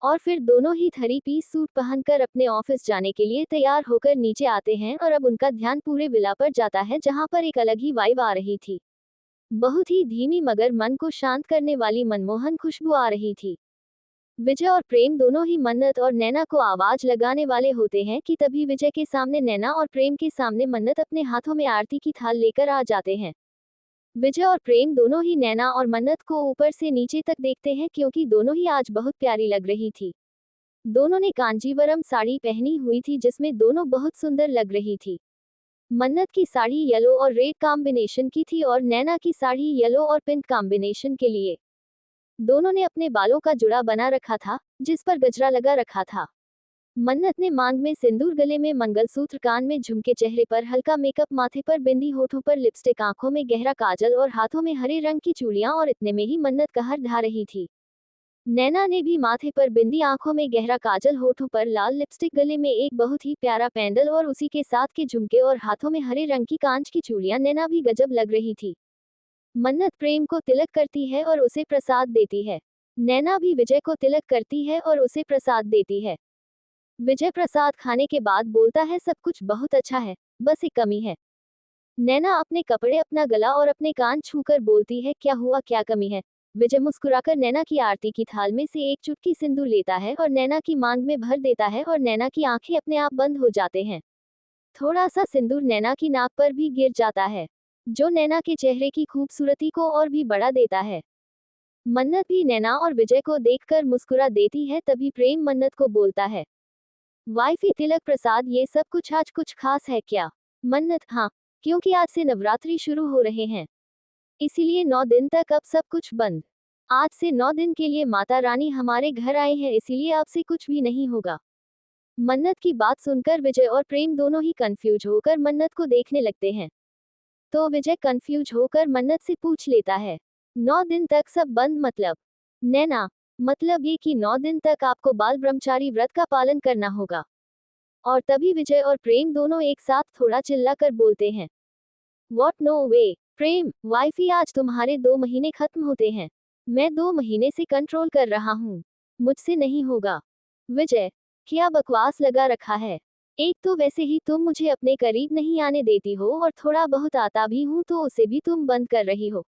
और फिर दोनों ही 3 पीस सूट पहनकर अपने ऑफिस जाने के लिए तैयार होकर नीचे आते हैं और अब उनका ध्यान पूरे विला पर जाता है जहां पर एक अलग ही वाइब आ रही थी। बहुत ही धीमी मगर मन को शांत करने वाली मनमोहन खुशबू आ रही थी। विजय और प्रेम दोनों ही मन्नत और नैना को आवाज लगाने वाले होते हैं कि तभी विजय के सामने नैना और प्रेम के सामने मन्नत अपने हाथों में आरती की थाल लेकर आ जाते हैं। विजय और प्रेम दोनों ही नैना और मन्नत को ऊपर से नीचे तक देखते हैं क्योंकि दोनों ही आज बहुत प्यारी लग रही थी। दोनों ने कांजीवरम साड़ी पहनी हुई थी जिसमें दोनों बहुत सुंदर लग रही थी। मन्नत की साड़ी येलो और रेड कॉम्बिनेशन की थी और नैना की साड़ी येलो और पिंक कॉम्बिनेशन के लिए। दोनों ने अपने बालों का जुड़ा बना रखा था जिस पर गजरा लगा रखा था। मन्नत ने मांग में सिंदूर, गले में मंगलसूत्र, कान में झुमके, चेहरे पर हल्का मेकअप, माथे पर बिंदी, होठों पर लिपस्टिक, आंखों में गहरा काजल और हाथों में हरे रंग की चूड़ियां और इतने में ही मन्नत कहर ढा रही थी। नैना ने भी माथे पर बिंदी, आंखों में गहरा काजल, होठों पर लाल लिपस्टिक, गले में एक बहुत ही प्यारा पेंडल और उसी के साथ के झुमके और हाथों में हरे रंग की कांच की चूड़ियां। नैना भी गजब लग रही थी। मन्नत प्रेम को तिलक करती है और उसे प्रसाद देती है। नैना भी विजय को तिलक करती है और उसे प्रसाद देती है। विजय प्रसाद खाने के बाद बोलता है, सब कुछ बहुत अच्छा है, बस एक कमी है। नैना अपने कपड़े, अपना गला और अपने कान छूकर बोलती है, क्या हुआ, क्या कमी है? विजय मुस्कुराकर नैना की आरती की थाल में से एक चुटकी सिंदूर लेता है और नैना की मांग में भर देता है और नैना की आंखें अपने आप बंद हो जाते हैं। थोड़ा सा सिंदूर नैना की नाक पर भी गिर जाता है, जो नैना के चेहरे की खूबसूरती को और भी बढ़ा देता है। मन्नत भी नैना और विजय को देखकर मुस्कुरा देती है। तभी प्रेम मन्नत को बोलता है, वाइफी तिलक प्रसाद, ये सब कुछ आज कुछ खास है क्या? मन्नत, हाँ, क्योंकि आज से नवरात्रि शुरू हो रहे हैं, इसीलिए 9 दिन तक अब सब कुछ बंद। आज से 9 दिन के लिए माता रानी हमारे घर आए हैं, इसीलिए अब से कुछ भी नहीं होगा। मन्नत की बात सुनकर विजय और प्रेम दोनों ही कंफ्यूज होकर मन्नत को देखने लगते हैं। तो विजय कंफ्यूज होकर मन्नत से पूछ लेता है, 9 दिन तक सब बंद मतलब? नैना, मतलब ये कि 9 दिन तक आपको बाल ब्रह्मचारी व्रत का पालन करना होगा। और तभी विजय और प्रेम दोनों एक साथ थोड़ा चिल्लाकर बोलते हैं, व्हाट, नो वे, प्रेम, वाईफी आज तुम्हारे 2 महीने खत्म होते हैं। मैं 2 महीने से कंट्रोल कर रहा हूँ। मुझसे नहीं होगा। विजय, क्या बकवास लगा रखा है। एक तो वैसे ही तुम मुझे अपने करीब नहीं आने देती हो और थोड़ा बहुत आता भी हूँ तो उसे भी तुम बंद कर रही हो।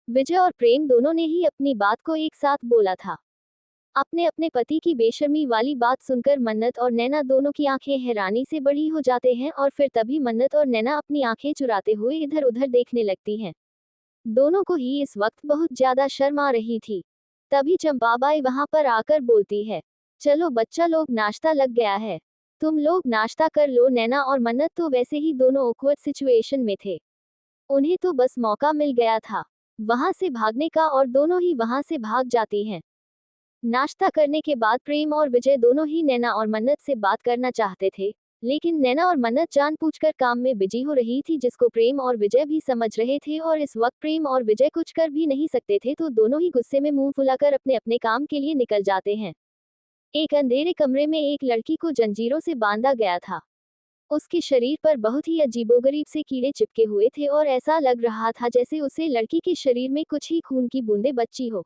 विजय और प्रेम दोनों ने ही अपनी बात को एक साथ बोला था। अपने अपने पति की बेशर्मी वाली बात सुनकर मन्नत और नैना दोनों की आंखें हैरानी से बड़ी हो जाते हैं और फिर तभी मन्नत और नैना अपनी आंखें चुराते हुए इधर उधर देखने लगती हैं। दोनों को ही इस वक्त बहुत ज्यादा शर्म आ रही थी। तभी चंपाबाई वहां पर आकर बोलती है, चलो बच्चा लोग, नाश्ता लग गया है। तुम लोग नाश्ता कर लो। नैना और मन्नत तो वैसे ही दोनों ऑकवर्ड सिचुएशन में थे। उन्हें तो बस मौका मिल गया था वहां से भागने का और दोनों ही वहां से भाग जाती हैं। नाश्ता करने के बाद प्रेम और विजय दोनों ही नैना और मन्नत से बात करना चाहते थे, लेकिन नैना और मन्नत जानबूझकर काम में बिजी हो रही थी जिसको प्रेम और विजय भी समझ रहे थे और इस वक्त प्रेम और विजय कुछ कर भी नहीं सकते थे तो दोनों ही गुस्से में मुंह फुलाकर अपने अपने काम के लिए निकल जाते हैं। एक अंधेरे कमरे में एक लड़की को जंजीरों से बांधा गया था। उसके शरीर पर बहुत ही अजीबोगरीब से कीड़े चिपके हुए थे और ऐसा लग रहा था जैसे उसे लड़की के शरीर में कुछ ही खून की बूंदें बची हो।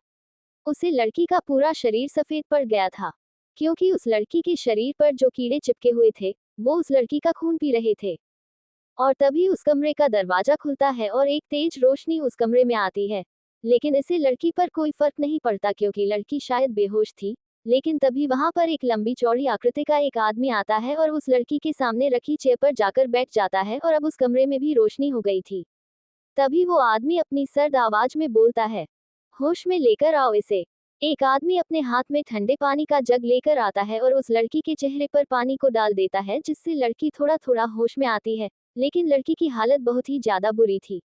उसे लड़की का पूरा शरीर सफेद पड़ गया था, क्योंकि उस लड़की के शरीर पर जो कीड़े चिपके हुए थे वो उस लड़की का खून पी रहे थे। और तभी उस कमरे का दरवाजा खुलता है और एक तेज रोशनी उस कमरे में आती है, लेकिन इसे लड़की पर कोई फर्क नहीं पड़ता क्योंकि लड़की शायद बेहोश थी। लेकिन तभी वहां पर एक लंबी चौड़ी आकृति का एक आदमी आता है और उस लड़की के सामने रखी चेयर पर जाकर बैठ जाता है और अब उस कमरे में भी रोशनी हो गई थी। तभी वो आदमी अपनी सर्द आवाज में बोलता है, होश में लेकर आओ इसे। एक आदमी अपने हाथ में ठंडे पानी का जग लेकर आता है और उस लड़की के चेहरे पर पानी को डाल देता है जिससे लड़की थोड़ा थोड़ा होश में आती है, लेकिन लड़की की हालत बहुत ही ज्यादा बुरी थी।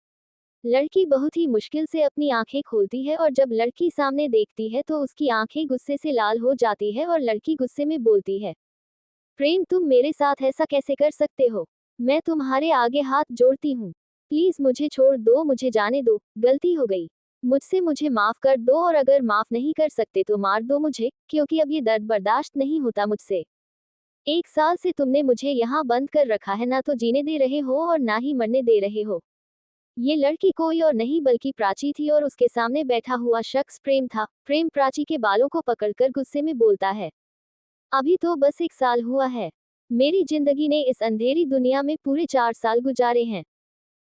लड़की बहुत ही मुश्किल से अपनी आंखें खोलती है और जब लड़की सामने देखती है तो उसकी आंखें गुस्से से लाल हो जाती है और लड़की गुस्से में बोलती है, प्रेम तुम मेरे साथ ऐसा कैसे कर सकते हो। मैं तुम्हारे आगे हाथ जोड़ती हूँ। प्लीज मुझे छोड़ दो, मुझे जाने दो, गलती हो गई मुझसे, मुझे माफ कर दो और अगर माफ नहीं कर सकते तो मार दो मुझे, क्योंकि अब ये दर्द बर्दाश्त नहीं होता मुझसे। 1 साल से तुमने मुझे यहाँ बंद कर रखा है, ना तो जीने दे रहे हो और ना ही मरने दे रहे हो। ये लड़की कोई और नहीं बल्कि प्राची थी और उसके सामने बैठा हुआ शख्स प्रेम था। प्रेम प्राची के बालों को पकड़कर गुस्से में बोलता है, अभी तो बस 1 साल हुआ है। मेरी जिंदगी ने इस अंधेरी दुनिया में पूरे 4 साल गुजारे हैं।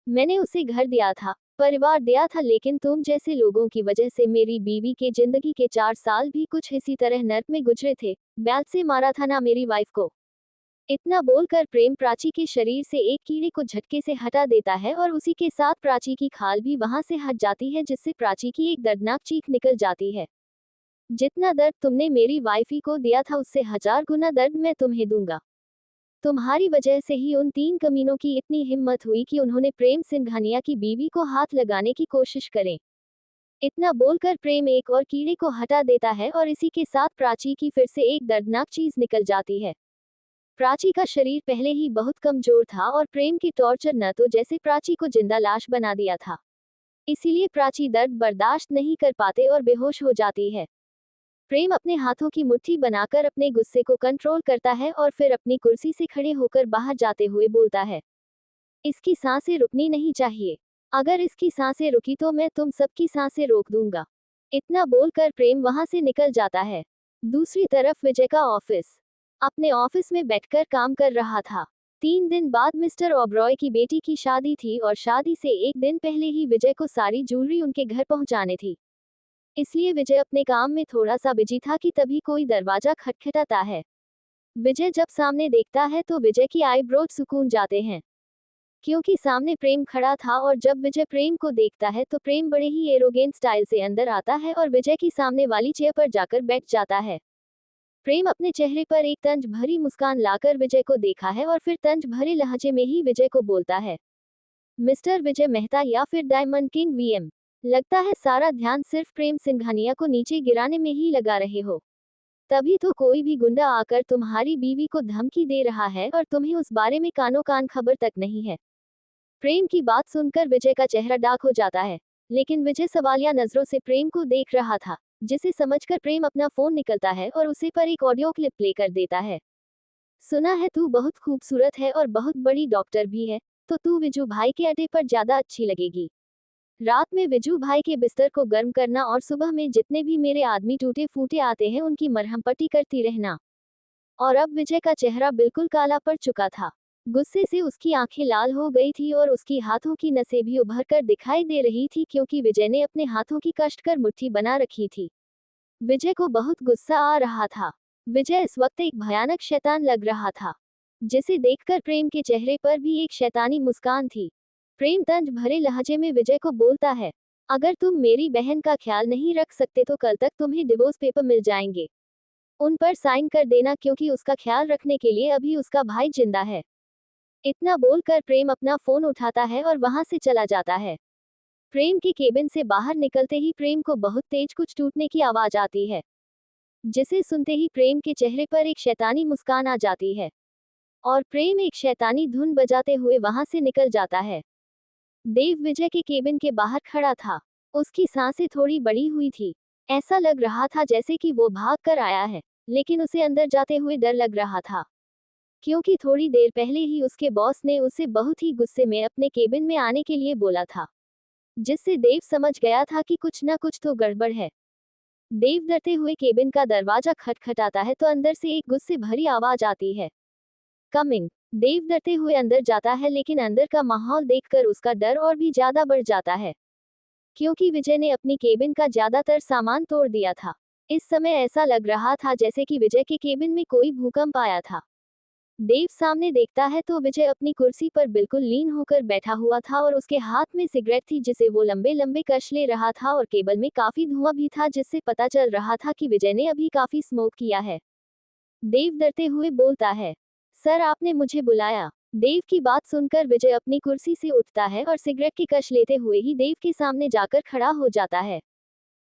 मैंने उसे घर दिया था, परिवार दिया था, लेकिन तुम जैसे लोगों की वजह से मेरी बीवी के जिंदगी के 4 साल भी कुछ इसी तरह नर्क में गुजरे थे। बैल से मारा था ना मेरी वाइफ को। इतना बोलकर प्रेम प्राची के शरीर से एक कीड़े को झटके से हटा देता है और उसी के साथ प्राची की खाल भी वहां से हट जाती है जिससे प्राची की एक दर्दनाक चीख निकल जाती है। जितना दर्द तुमने मेरी वाइफी को दिया था उससे 1000 गुना दर्द मैं तुम्हें दूंगा। तुम्हारी वजह से ही उन 3 कमीनों की इतनी हिम्मत हुई कि उन्होंने प्रेम सिंघानिया की बीवी को हाथ लगाने की कोशिश करें। इतना बोलकर प्रेम एक और कीड़े को हटा देता है और इसी के साथ प्राची की फिर से एक दर्दनाक चीज निकल जाती है। प्राची का शरीर पहले ही बहुत कमजोर था और प्रेम की टॉर्चर न तो जैसे प्राची को जिंदा लाश बना दिया था, इसीलिए प्राची दर्द बर्दाश्त नहीं कर पाते और बेहोश हो जाती है। प्रेम अपने हाथों की मुट्ठी बनाकर अपने गुस्से को कंट्रोल करता है और फिर अपनी कुर्सी से खड़े होकर बाहर जाते हुए बोलता है, इसकी सांसें रुकनी नहीं चाहिए। अगर इसकी सांसें रुकी तो मैं तुम सबकी सांसें रोक दूंगा। इतना बोलकर प्रेम वहां से निकल जाता है। दूसरी तरफ विजय का ऑफिस। अपने ऑफिस में बैठकर काम कर रहा था। 3 दिन बाद मिस्टर ओबरॉय की बेटी की शादी थी और शादी से एक दिन पहले ही विजय को सारी ज्वेलरी उनके घर पहुंचाने थी। इसलिए विजय अपने काम में थोड़ा सा बिजी था कि तभी कोई दरवाजा खटखटाता है। विजय जब सामने देखता है तो विजय की आईब्रोज सुकून जाते हैं, क्योंकि सामने प्रेम खड़ा था और जब विजय प्रेम को देखता है तो प्रेम बड़े ही एरोगेंट स्टाइल से अंदर आता है और विजय की सामने वाली चेयर पर जाकर बैठ जाता है। प्रेम अपने चेहरे पर एक तंज भरी मुस्कान लाकर विजय को देखा है और फिर तंज भरे लहजे में ही विजय को बोलता है, मिस्टर विजय मेहता या फिर डायमंड किंग वीएम। लगता है सारा ध्यान सिर्फ प्रेम सिंघानिया को नीचे गिराने में ही लगा रहे हो। तभी तो कोई भी गुंडा आकर तुम्हारी बीवी को धमकी दे रहा है और तुम्हें उस बारे में कानो कान खबर तक नहीं है। प्रेम की बात सुनकर विजय का चेहरा डार्क हो जाता है, लेकिन विजय सवालिया नजरों से प्रेम को देख रहा था, जिसे समझकर प्रेम अपना फोन निकलता है और उसे पर एक ऑडियो क्लिप प्ले कर देता है। सुना है तू बहुत खूबसूरत है और बहुत बड़ी डॉक्टर भी है, तो तू विजू भाई के अड्डे पर ज्यादा अच्छी लगेगी। रात में विजू भाई के बिस्तर को गर्म करना और सुबह में जितने भी मेरे आदमी टूटे फूटे आते हैं उनकी मरहम पट्टी करती रहना। और अब विजय का चेहरा बिल्कुल काला पड़ चुका था। गुस्से से उसकी आंखें लाल हो गई थी और उसकी हाथों की नसें भी उभर कर दिखाई दे रही थी क्योंकि विजय ने अपने हाथों की कष्टकर मुट्ठी बना रखी थी। विजय को बहुत गुस्सा आ रहा था। विजय इस वक्त एक भयानक शैतान लग रहा था, जिसे देखकर प्रेम के चेहरे पर भी एक शैतानी मुस्कान थी। प्रेम तंज भरे लहजे में विजय को बोलता है, अगर तुम मेरी बहन का ख्याल नहीं रख सकते तो कल तक तुम्हें डिवोर्स पेपर मिल जाएंगे। उन पर साइन कर देना क्योंकि उसका ख्याल रखने के लिए अभी उसका भाई जिंदा है। इतना बोलकर प्रेम अपना फोन उठाता है और वहां से चला जाता है। प्रेम के केबिन से बाहर निकलते ही प्रेम को बहुत तेज कुछ टूटने की आवाज आती है, जिसे सुनते ही प्रेम के चेहरे पर एक शैतानी मुस्कान आ जाती है और प्रेम एक शैतानी धुन बजाते हुए वहां से निकल जाता है। देव विजय के केबिन के बाहर खड़ा था। उसकी सांसें थोड़ी बड़ी हुई थी। ऐसा लग रहा था जैसे कि वो भाग कर आया है, लेकिन उसे अंदर जाते हुए डर लग रहा था, क्योंकि थोड़ी देर पहले ही उसके बॉस ने उसे बहुत ही गुस्से में अपने केबिन में आने के लिए बोला था, जिससे देव समझ गया था कि कुछ ना कुछ तो गड़बड़ है। देव डरते हुए केबिन का दरवाजा खटखटाता है तो अंदर से एक गुस्से भरी आवाज आती है, कमिंग। देव डरते हुए अंदर जाता है, लेकिन अंदर का माहौल देखकर उसका डर और भी ज्यादा बढ़ जाता है, क्योंकि विजय ने अपनी केबिन का ज्यादातर सामान तोड़ दिया था। इस समय ऐसा लग रहा था जैसे कि विजय के केबिन में कोई भूकंप आया था। देव सामने देखता है तो विजय अपनी कुर्सी पर बिल्कुल लीन होकर बैठा हुआ था और उसके हाथ में सिगरेट थी जिसे वो लंबे लंबे कश ले रहा था और केबल में काफी धुआं भी था, जिससे पता चल रहा था कि विजय ने अभी काफी स्मोक किया है। देव डरते हुए बोलता है, सर आपने मुझे बुलाया। देव की बात सुनकर विजय अपनी कुर्सी से उठता है और सिगरेट की कश लेते हुए ही देव के सामने जाकर खड़ा हो जाता है।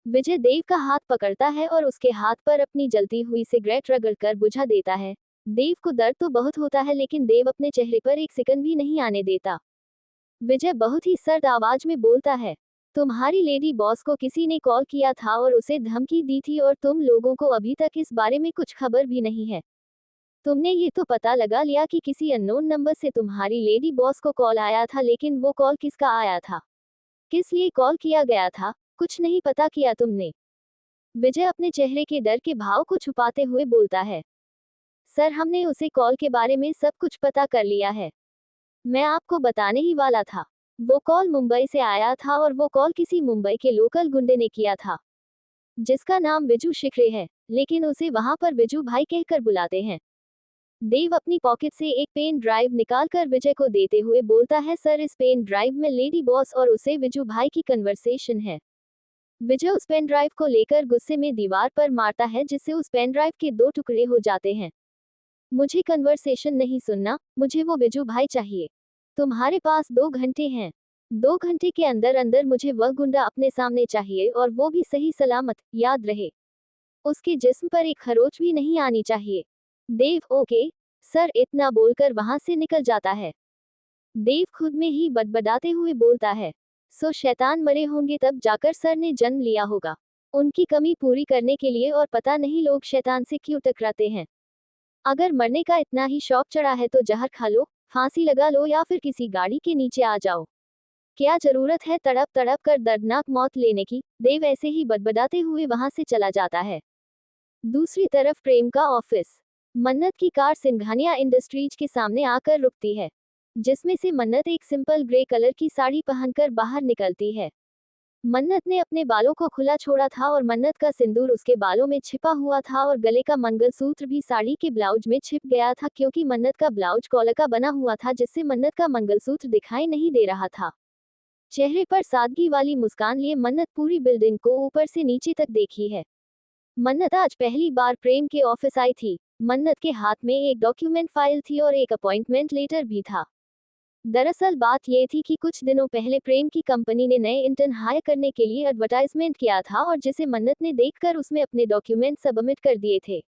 विजय देव का हाथ पकड़ता है और उसके हाथ पर अपनी जलती हुई सिगरेट रगड़कर बुझा देता है। देव को दर्द तो बहुत होता है, लेकिन देव अपने चेहरे पर एक सिकन भी नहीं आने देता। विजय बहुत ही सर्द आवाज में बोलता है, तुम्हारी लेडी बॉस को किसी ने कॉल किया था और उसे धमकी दी थी और तुम लोगों को अभी तक इस बारे में कुछ खबर भी नहीं है। तुमने ये तो पता लगा लिया कि किसी अननोन नंबर से तुम्हारी लेडी बॉस को कॉल आया था, लेकिन वो कॉल किसका आया था, किस लिए कॉल किया गया था, कुछ नहीं पता किया तुमने। विजय अपने चेहरे के डर के भाव को छुपाते हुए बोलता है, सर हमने उसे कॉल के बारे में सब कुछ पता कर लिया है। मैं आपको बताने ही वाला था। वो कॉल मुंबई से आया था और वो कॉल किसी मुंबई के लोकल गुंडे ने किया था, जिसका नाम विजू शिखरे है, लेकिन उसे वहां पर विजू भाई कहकर बुलाते हैं। देव अपनी पॉकेट से एक पेन ड्राइव निकालकर विजय को देते हुए बोलता है, सर इस पेन ड्राइव में लेडी बॉस और उसे विजू भाई की कन्वर्सेशन है। विजय उस पेन ड्राइव को लेकर गुस्से में दीवार पर मारता है, जिससे उस पेन ड्राइव के 2 टुकड़े हो जाते हैं। मुझे कन्वर्सेशन नहीं सुनना, मुझे वो विजू भाई चाहिए। तुम्हारे पास 2 घंटे हैं। 2 घंटे के अंदर अंदर मुझे वह गुंडा अपने सामने चाहिए और वो भी सही सलामत, याद रहे। उसके जिस्म पर एक खरोच भी नहीं आनी चाहिए। देव ओके सर इतना बोलकर वहां से निकल जाता है। देव खुद में ही बड़बड़ाते हुए बोलता है, सो शैतान मरे होंगे तब जाकर सर ने जन्म लिया होगा, उनकी कमी पूरी करने के लिए, और पता नहीं लोग शैतान से क्यों टकराते हैं। अगर मरने का इतना ही शौक चढ़ा है तो जहर खा लो, फांसी लगा लो या फिर किसी गाड़ी के नीचे आ जाओ। क्या जरूरत है तड़प तड़प कर दर्दनाक मौत लेने की। देव ऐसे ही बड़बड़ाते हुए वहां से चला जाता है। दूसरी तरफ प्रेम का ऑफिस। मन्नत की कार सिंघानिया इंडस्ट्रीज के सामने आकर रुकती है, जिसमें से मन्नत एक सिंपल ग्रे कलर की साड़ी पहनकर बाहर निकलती है। मन्नत ने अपने बालों को खुला छोड़ा था और मन्नत का सिंदूर उसके बालों में छिपा हुआ था और गले का मंगलसूत्र भी साड़ी के ब्लाउज में छिप गया था, क्योंकि मन्नत का ब्लाउज कॉलर का बना हुआ था, जिससे मन्नत का मंगलसूत्र दिखाई नहीं दे रहा था। चेहरे पर सादगी वाली मुस्कान लिए मन्नत पूरी बिल्डिंग को ऊपर से नीचे तक देखी है। मन्नत आज पहली बार प्रेम के ऑफिस आई थी। मन्नत के हाथ में एक डॉक्यूमेंट फाइल थी और एक अपॉइंटमेंट लेटर भी था। दरअसल बात यह थी कि कुछ दिनों पहले प्रेम की कंपनी ने नए इंटर्न हायर करने के लिए एडवर्टाइजमेंट किया था और जिसे मन्नत ने देखकर उसमें अपने डॉक्यूमेंट सबमिट कर दिए थे।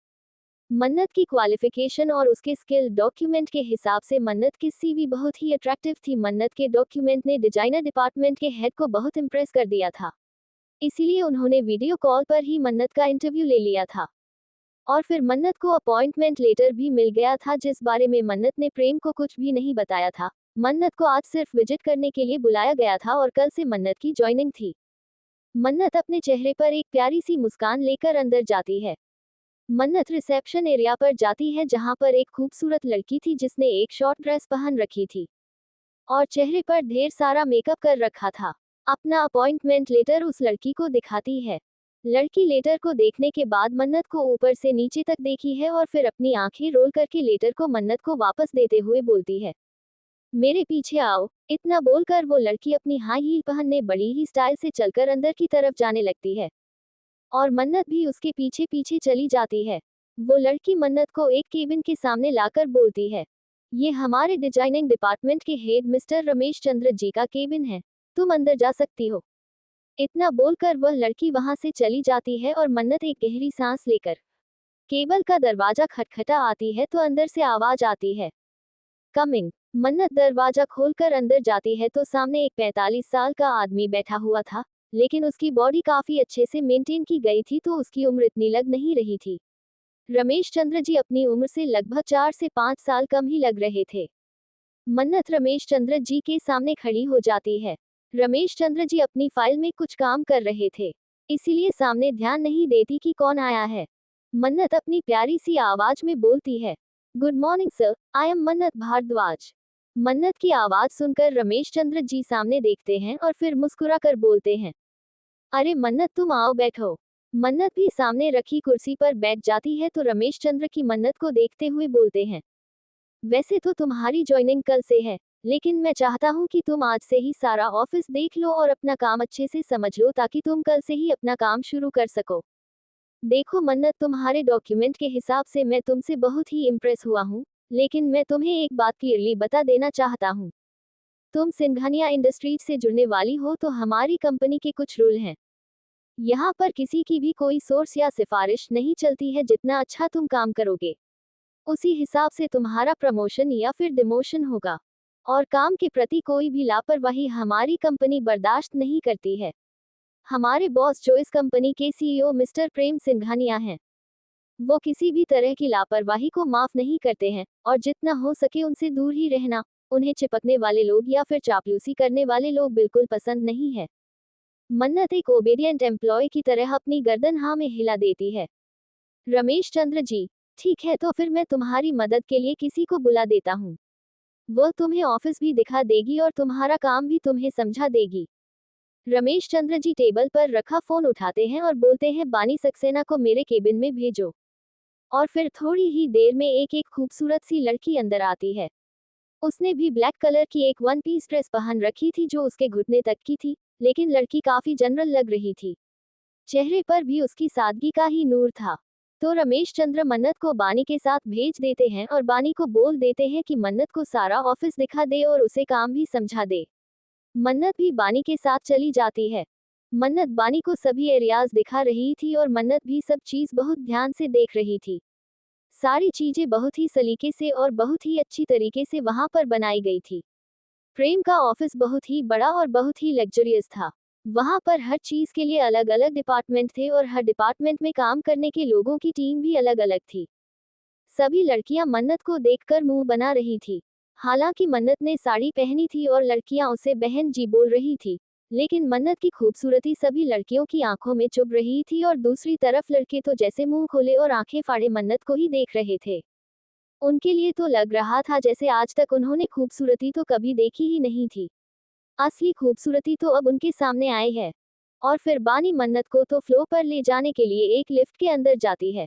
मन्नत की क्वालिफिकेशन और उसके स्किल डॉक्यूमेंट के हिसाब से मन्नत की सीवी बहुत ही अट्रैक्टिव थी। मन्नत के डॉक्यूमेंट ने डिजाइनर डिपार्टमेंट के हेड को बहुत इंप्रेस कर दिया था, इसीलिए उन्होंने वीडियो कॉल पर ही मन्नत का इंटरव्यू ले लिया था। और फिर मन्नत को अपॉइंटमेंट लेटर भी मिल गया था, जिस बारे में मन्नत ने प्रेम को कुछ भी नहीं बताया था। मन्नत को आज सिर्फ विजिट करने के लिए बुलाया गया था और कल से मन्नत की ज्वाइनिंग थी। मन्नत अपने चेहरे पर एक प्यारी सी मुस्कान लेकर अंदर जाती है। मन्नत रिसेप्शन एरिया पर जाती है जहां पर एक खूबसूरत लड़की थी जिसने एक शॉर्ट ड्रेस पहन रखी थी और चेहरे पर ढेर सारा मेकअप कर रखा था। अपना अपॉइंटमेंट लेटर उस लड़की को दिखाती है। लड़की लेटर को देखने के बाद मन्नत को ऊपर से नीचे तक देखी है और फिर अपनी आंखें रोल करके लेटर को मन्नत को वापस देते हुए बोलती है, मेरे पीछे आओ। इतना बोलकर वो लड़की अपनी हाई हील पहनने बड़ी ही स्टाइल से चलकर अंदर की तरफ जाने लगती है और मन्नत भी उसके पीछे पीछे चली जाती है। वो लड़की मन्नत को एक केबिन के सामने लाकर बोलती है, ये हमारे डिजाइनिंग डिपार्टमेंट के हेड मिस्टर रमेश चंद्र जी का केबिन है, तुम अंदर जा सकती हो। इतना बोलकर वह लड़की वहां से चली जाती है और मन्नत एक गहरी सांस लेकर केबल का दरवाजा खटखटा आती है तो अंदर से आवाज आती है, कमिंग। मन्नत दरवाजा खोलकर अंदर जाती है तो सामने एक 45 साल का आदमी बैठा हुआ था, लेकिन उसकी बॉडी काफी अच्छे से मेंटेन की गई थी तो उसकी उम्र इतनी लग नहीं रही थी। रमेश चंद्र जी अपनी उम्र से लगभग 4 से 5 साल कम ही लग रहे थे। मन्नत रमेश चंद्र जी के सामने खड़ी हो जाती है। रमेश चंद्र जी अपनी फाइल में कुछ काम कर रहे थे, इसीलिए सामने ध्यान नहीं देती कि कौन आया है। मन्नत अपनी प्यारी सी आवाज में बोलती है, good morning sir, I am मन्नत भारद्वाज। मन्नत की आवाज सुनकर रमेश चंद्र जी सामने देखते हैं और फिर मुस्कुराकर बोलते हैं, अरे मन्नत तुम आओ बैठो। मन्नत भी सामने रखी कुर्सी पर बैठ जाती है तो रमेश चंद्र की मन्नत को देखते हुए बोलते हैं, वैसे तो तुम्हारी ज्वाइनिंग कल से है, लेकिन मैं चाहता हूँ कि तुम आज से ही सारा ऑफिस देख लो और अपना काम अच्छे से समझ लो ताकि तुम कल से ही अपना काम शुरू कर सको। देखो मन्नत, तुम्हारे डॉक्यूमेंट के हिसाब से मैं तुमसे बहुत ही इम्प्रेस हुआ हूँ, लेकिन मैं तुम्हें एक बात क्लियरली बता देना चाहता हूँ। तुम सिंघानिया इंडस्ट्रीज से जुड़ने वाली हो तो हमारी कंपनी के कुछ रूल हैं। यहाँ पर किसी की भी कोई सोर्स या सिफारिश नहीं चलती है। जितना अच्छा तुम काम करोगे उसी हिसाब से तुम्हारा प्रमोशन या फिर डिमोशन होगा, और काम के प्रति कोई भी लापरवाही हमारी कंपनी बर्दाश्त नहीं करती है। हमारे बॉस जो इस कंपनी के सीईओ मिस्टर प्रेम सिंघानिया हैं, वो किसी भी तरह की लापरवाही को माफ नहीं करते हैं और जितना हो सके उनसे दूर ही रहना। उन्हें चिपकने वाले लोग या फिर चापलूसी करने वाले लोग बिल्कुल पसंद नहीं है। मन्नत एक ओबेडिएंट एम्प्लॉय की तरह अपनी गर्दन हाँ में हिला देती है। रमेश चंद्र जी, ठीक है, तो फिर मैं तुम्हारी मदद के लिए किसी को बुला देता हूँ। वह तुम्हें ऑफिस भी दिखा देगी और तुम्हारा काम भी तुम्हें समझा देगी। रमेश चंद्र जी टेबल पर रखा फोन उठाते हैं और बोलते हैं, बानी सक्सेना को मेरे केबिन में भेजो। और फिर थोड़ी ही देर में एक खूबसूरत सी लड़की अंदर आती है। उसने भी ब्लैक कलर की एक वन पीस ड्रेस पहन रखी थी जो उसके घुटने तक की थी, लेकिन लड़की काफी जनरल लग रही थी। चेहरे पर भी उसकी सादगी का ही नूर था। तो रमेश चंद्र मन्नत को बानी के साथ भेज देते हैं और बानी को बोल देते हैं कि मन्नत को सारा ऑफिस दिखा दे और उसे काम भी समझा दे। मन्नत भी बानी के साथ चली जाती है। मन्नत बानी को सभी एरियाज दिखा रही थी और मन्नत भी सब चीज बहुत ध्यान से देख रही थी। सारी चीजें बहुत ही सलीके से और बहुत ही अच्छी तरीके से वहां पर बनाई गई थी। प्रेम का ऑफिस बहुत ही बड़ा और बहुत ही लग्जरियस था। वहां पर हर चीज के लिए अलग अलग डिपार्टमेंट थे और हर डिपार्टमेंट में काम करने के लोगों की टीम भी अलग अलग थी। सभी लड़कियां मन्नत को देखकर मुंह बना रही थी। हालांकि मन्नत ने साड़ी पहनी थी और लड़कियां उसे बहन जी बोल रही थी, लेकिन मन्नत की खूबसूरती सभी लड़कियों की आंखों में चुभ रही थी और दूसरी तरफ लड़के तो जैसे मुंह खोले और आंखें फाड़े मन्नत को ही देख रहे थे। उनके लिए तो लग रहा था जैसे आज तक उन्होंने खूबसूरती तो कभी देखी ही नहीं थी। असली खूबसूरती तो अब उनके सामने आई है। और फिर बानी मन्नत को तो फ्लोर पर ले जाने के लिए एक लिफ्ट के अंदर जाती है।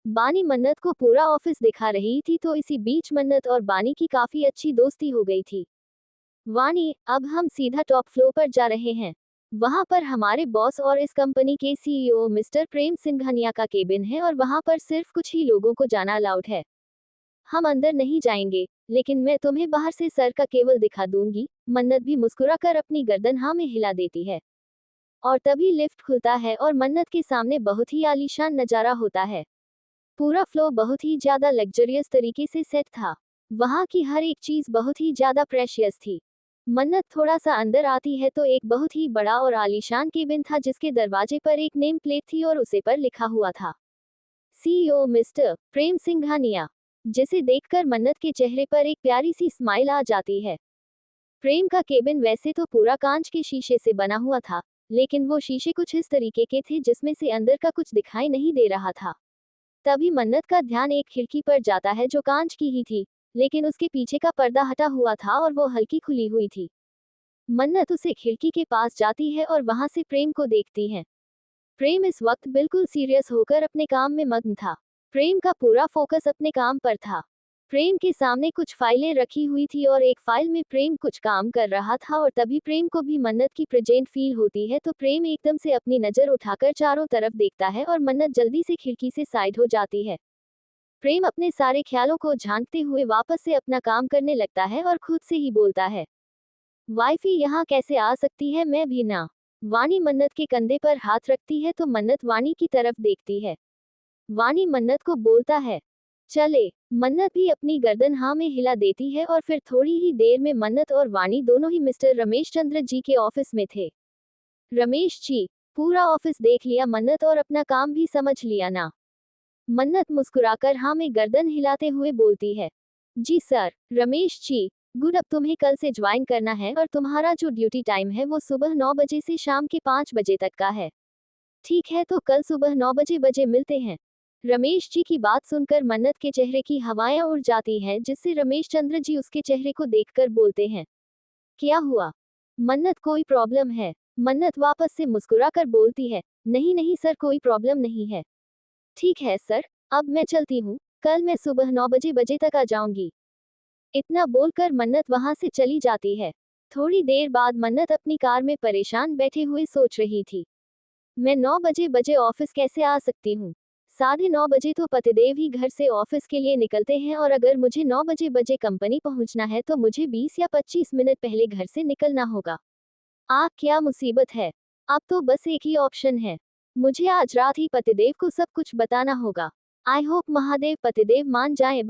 बानी मन्नत को पूरा ऑफिस दिखा रही थी तो इसी बीच मन्नत और बानी की काफी अच्छी दोस्ती हो गई थी। वानी, अब हम सीधा टॉप फ्लोर पर जा रहे हैं। वहां पर हमारे बॉस और इस कंपनी के सीईओ मिस्टर प्रेम सिंघानिया का केबिन है और वहां पर सिर्फ कुछ ही लोगों को जाना अलाउड है। हम अंदर नहीं जाएंगे, लेकिन मैं तुम्हें बाहर से सर का केवल दिखा दूंगी। मन्नत भी मुस्कुराकर अपनी गर्दन हाँ में हिला देती है। और तभी लिफ्ट खुलता है और मन्नत के सामने बहुत ही आलीशान नजारा होता है। पूरा फ्लोर बहुत ही ज्यादा लग्जरियस तरीके से सेट था। वहां की हर एक चीज बहुत ही ज्यादा प्रेशियस थी। मन्नत थोड़ा सा अंदर आती है तो एक बहुत ही बड़ा और आलीशान केबिन था जिसके दरवाजे पर एक नेम प्लेट थी और उसे पर लिखा हुआ था, सीईओ मिस्टर प्रेम सिंघानिया, जिसे देखकर मन्नत के चेहरे पर एक प्यारी सी स्माइल आ जाती है। प्रेम का केबिन वैसे तो पूरा कांच के शीशे से बना हुआ था, लेकिन वो शीशे कुछ इस तरीके के थे जिसमें से अंदर का कुछ दिखाई नहीं दे रहा था। तभी मन्नत का ध्यान एक खिड़की पर जाता है जो कांच की ही थी, लेकिन उसके पीछे का पर्दा हटा हुआ था और वो हल्की खुली हुई थी। मन्नत उसे खिड़की के पास जाती है और वहां से प्रेम को देखती है। प्रेम इस वक्त बिल्कुल सीरियस होकर अपने काम में मग्न था। प्रेम का पूरा फोकस अपने काम पर था। प्रेम के सामने कुछ फाइलें रखी हुई थी और एक फाइल में प्रेम कुछ काम कर रहा था और तभी प्रेम को भी मन्नत की प्रेजेंट फील होती है तो प्रेम एकदम से अपनी नज़र उठाकर चारों तरफ देखता है और मन्नत जल्दी से खिड़की से साइड हो जाती है। प्रेम अपने सारे ख्यालों को झांकते हुए वापस से अपना काम करने लगता है और खुद से ही बोलता है, वाइफी यहाँ कैसे आ सकती है, मैं भी ना। वाणी मन्नत के कंधे पर हाथ रखती है तो मन्नत वाणी की तरफ देखती है। वाणी मन्नत को बोलता है, चले। मन्नत भी अपनी गर्दन हाँ में हिला देती है और फिर थोड़ी ही देर में मन्नत और वाणी दोनों ही मिस्टर रमेश चंद्र जी के ऑफिस में थे। रमेश जी, पूरा ऑफिस देख लिया मन्नत और अपना काम भी समझ लिया ना। मन्नत मुस्कुराकर हाँ में गर्दन हिलाते हुए बोलती है, जी सर। रमेश जी, गुड। अब तुम्हें कल से ज्वाइन करना है और तुम्हारा जो ड्यूटी टाइम है वो सुबह 9 बजे से शाम के 5 बजे तक का है। ठीक है, तो कल सुबह 9 बजे मिलते हैं। रमेश जी की बात सुनकर मन्नत के चेहरे की हवाएं उड़ जाती हैं जिससे रमेश चंद्र जी उसके चेहरे को देखकर बोलते हैं, क्या हुआ मन्नत, कोई प्रॉब्लम है? मन्नत वापस से मुस्कुराकर बोलती है, नहीं नहीं सर, कोई प्रॉब्लम नहीं है। ठीक है सर, अब मैं चलती हूँ, कल मैं सुबह 9 बजे तक आ जाऊंगी। इतना बोलकर मन्नत वहां से चली जाती है। थोड़ी देर बाद मन्नत अपनी कार में परेशान बैठे हुए सोच रही थी, मैं 9 बजे ऑफिस कैसे आ सकती हूँ? 9:30 बजे तो पतिदेव ही घर से ऑफिस के लिए निकलते हैं और अगर मुझे 9 बजे कंपनी पहुंचना है तो मुझे 20 या 25 मिनट पहले घर से निकलना होगा। क्या मुसीबत है। अब तो बस एक ही ऑप्शन है, मुझे आज रात ही पतिदेव को सब कुछ बताना होगा। आई होप महादेव पतिदेव मान जाएं।